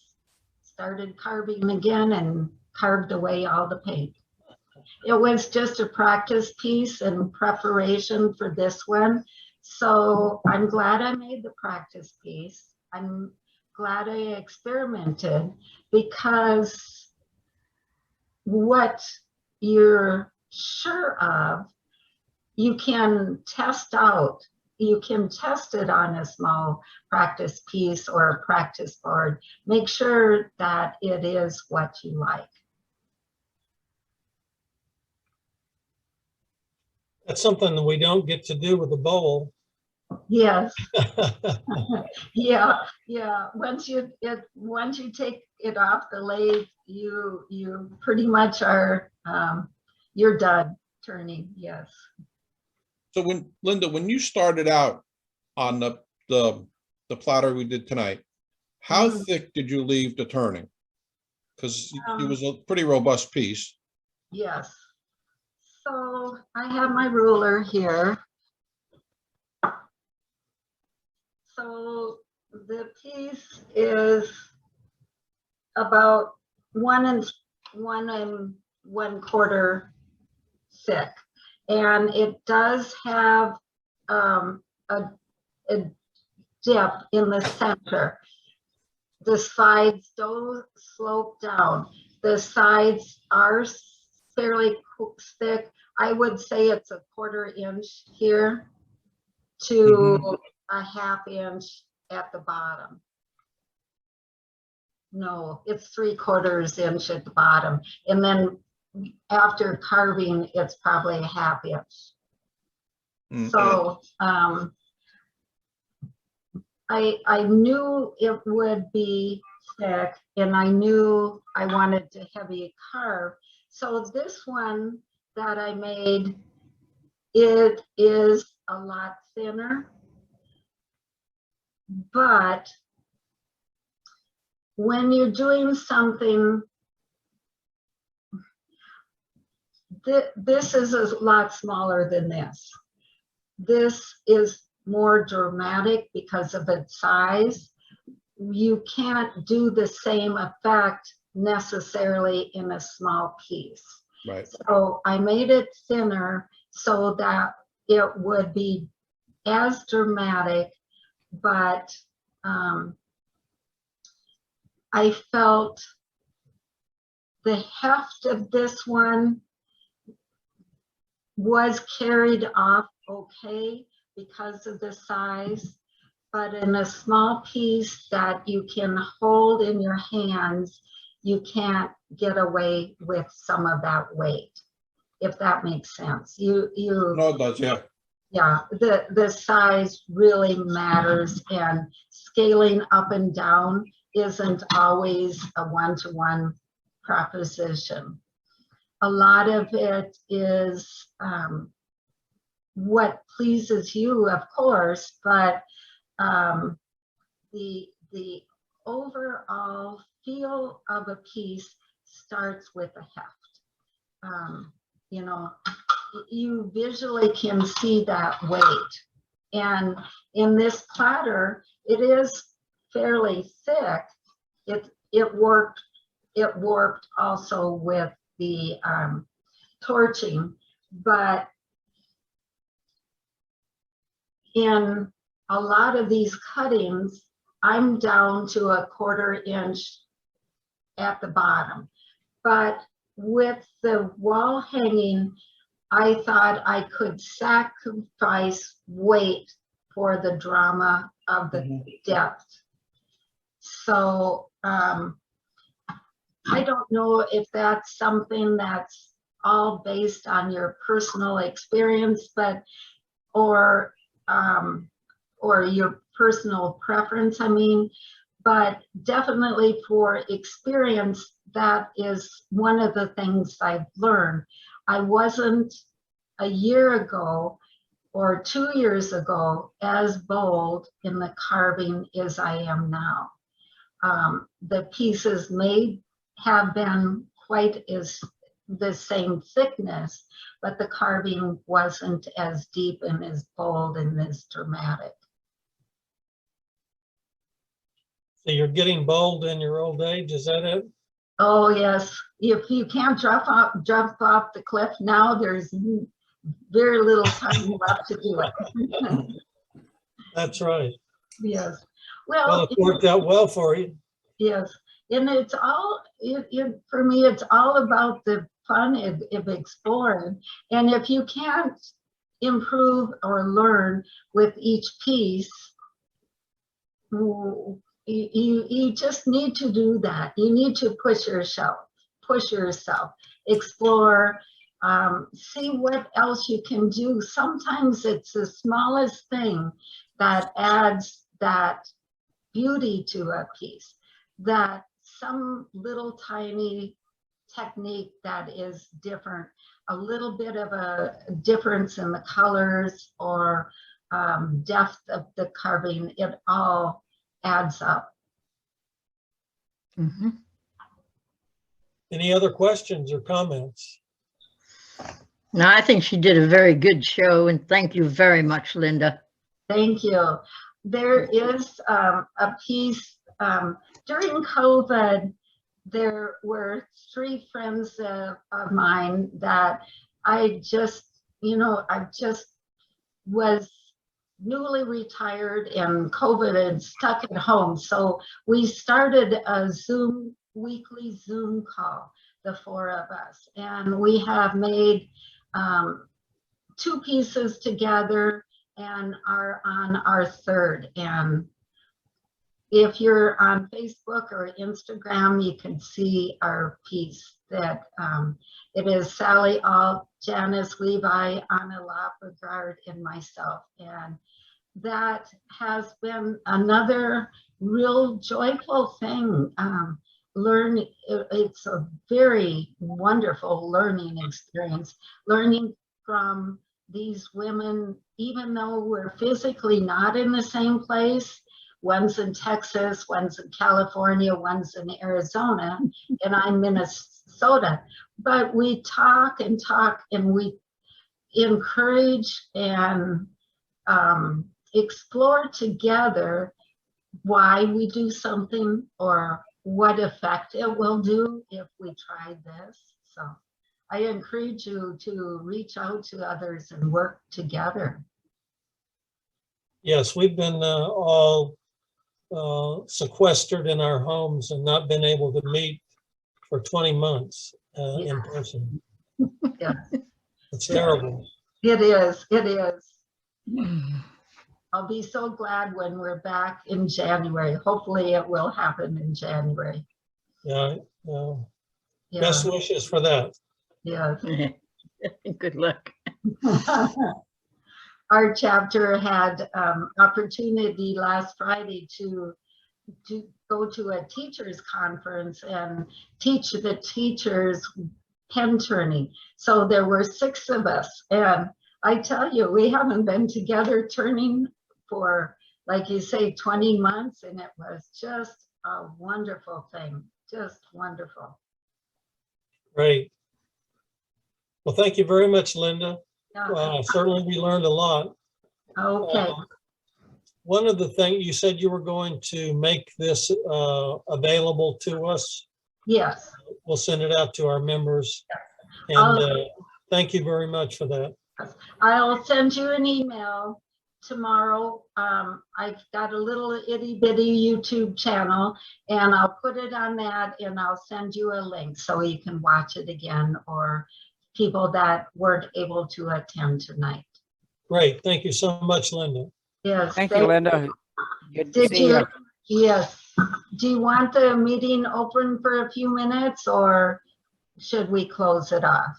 started carving again and carved away all the paint. It was just a practice piece in preparation for this one. So I'm glad I made the practice piece. I'm glad I experimented, because what you're sure of, you can test out. You can test it on a small practice piece or a practice board. Make sure that it is what you like. That's something that we don't get to do with a bowl. Yes. Yeah. Once you take it off the lathe, you pretty much are you're done turning. Yes. So Linda, when you started out on the platter we did tonight, how thick did you leave the turning? Because it was a pretty robust piece. Yes. So I have my ruler here. So the piece is about 1 1/4 thick, and it does have a dip in the center. The sides don't slope down. The sides are fairly thick. I would say it's a 1/4 inch here to a 1/2 inch at the bottom. No, it's 3/4 inch at the bottom. And then after carving, it's probably a 1/2 inch. So I knew it would be thick, and I knew I wanted to heavy carve. So this one that I made, it is a lot thinner, but when you're doing something, this is a lot smaller than this. This is more dramatic because of its size. You can't do the same effect necessarily in a small piece. Right. So I made it thinner so that it would be as dramatic, but I felt the heft of this one was carried off okay because of the size, but in a small piece that you can hold in your hands, you can't get away with some of that weight, if that makes sense. No, it does, yeah. Yeah, the size really matters, and scaling up and down isn't always a one-to-one proposition. A lot of it is what pleases you, of course, but the overall feel of a piece starts with a heft. You know, you visually can see that weight. And in this platter, it is fairly thick. It warped also with the torching, but in a lot of these cuttings, I'm down to a 1/4 inch at the bottom. But with the wall hanging, I thought I could sacrifice weight for the drama of the depth. So I don't know if that's something that's all based on your personal experience, but or your personal preference, I mean, but definitely for experience, that is one of the things I've learned. I wasn't a year ago or 2 years ago as bold in the carving as I am now. The pieces may have been quite as the same thickness, but the carving wasn't as deep and as bold and as dramatic. So you're getting bold in your old age, is that it? Oh, yes. If you can't jump off the cliff now, there's very little time left to do it. That's right. Yes. Well, Well, it worked out well for you. yes. And it's all, for me, it's all about the fun of exploring. And if you can't improve or learn with each piece, you just need to do that. You need to push yourself, explore, see what else you can do. Sometimes it's the smallest thing that adds that beauty to a piece, that some little tiny technique that is different, a little bit of a difference in the colors or depth of the carving, it all adds up. Any other questions or comments? No, I think she did a very good show, and thank you very much, Linda. Thank you. There is a piece, during COVID, there were 3 friends of mine that I just was newly retired and COVID had stuck at home. So we started a weekly Zoom call, the 4 of us. And we have made 2 pieces together and are on our 3rd. And if you're on Facebook or Instagram, you can see our piece that it is Sally Alt, Janice Levi, Anna Lapagard, and myself. And that has been another real joyful thing. It's a very wonderful learning experience, learning from these women, even though we're physically not in the same place. One's in Texas, one's in California, one's in Arizona, and I'm Minnesota. But we talk and we encourage and explore together why we do something or what effect it will do if we try this. So I encourage you to reach out to others and work together. Yes, we've been all sequestered in our homes and not been able to meet for 20 months in person. Yeah. It's terrible. It is. It is. I'll be so glad when we're back in January. Hopefully it will happen in January. Yeah. Yeah. Best wishes for that. Yes. Good luck. Our chapter had opportunity last Friday to go to a teachers conference and teach the teachers pen turning. So there were 6 of us, and I tell you, we haven't been together turning for, like you say, 20 months, and it was just a wonderful thing, just wonderful. Great. Well, thank you very much, Linda. Yeah. Certainly we learned a lot. Okay. One of the things you said you were going to make this available to us. Yes. We'll send it out to our members. And thank you very much for that. I'll send you an email tomorrow. I've got a little itty bitty YouTube channel, and I'll put it on that, and I'll send you a link so you can watch it again, or people that weren't able to attend tonight. Great. Thank you so much, Linda. Yes. Thank you, Linda. Good to Did see you? you. Yes. Do you want the meeting open for a few minutes, or should we close it off?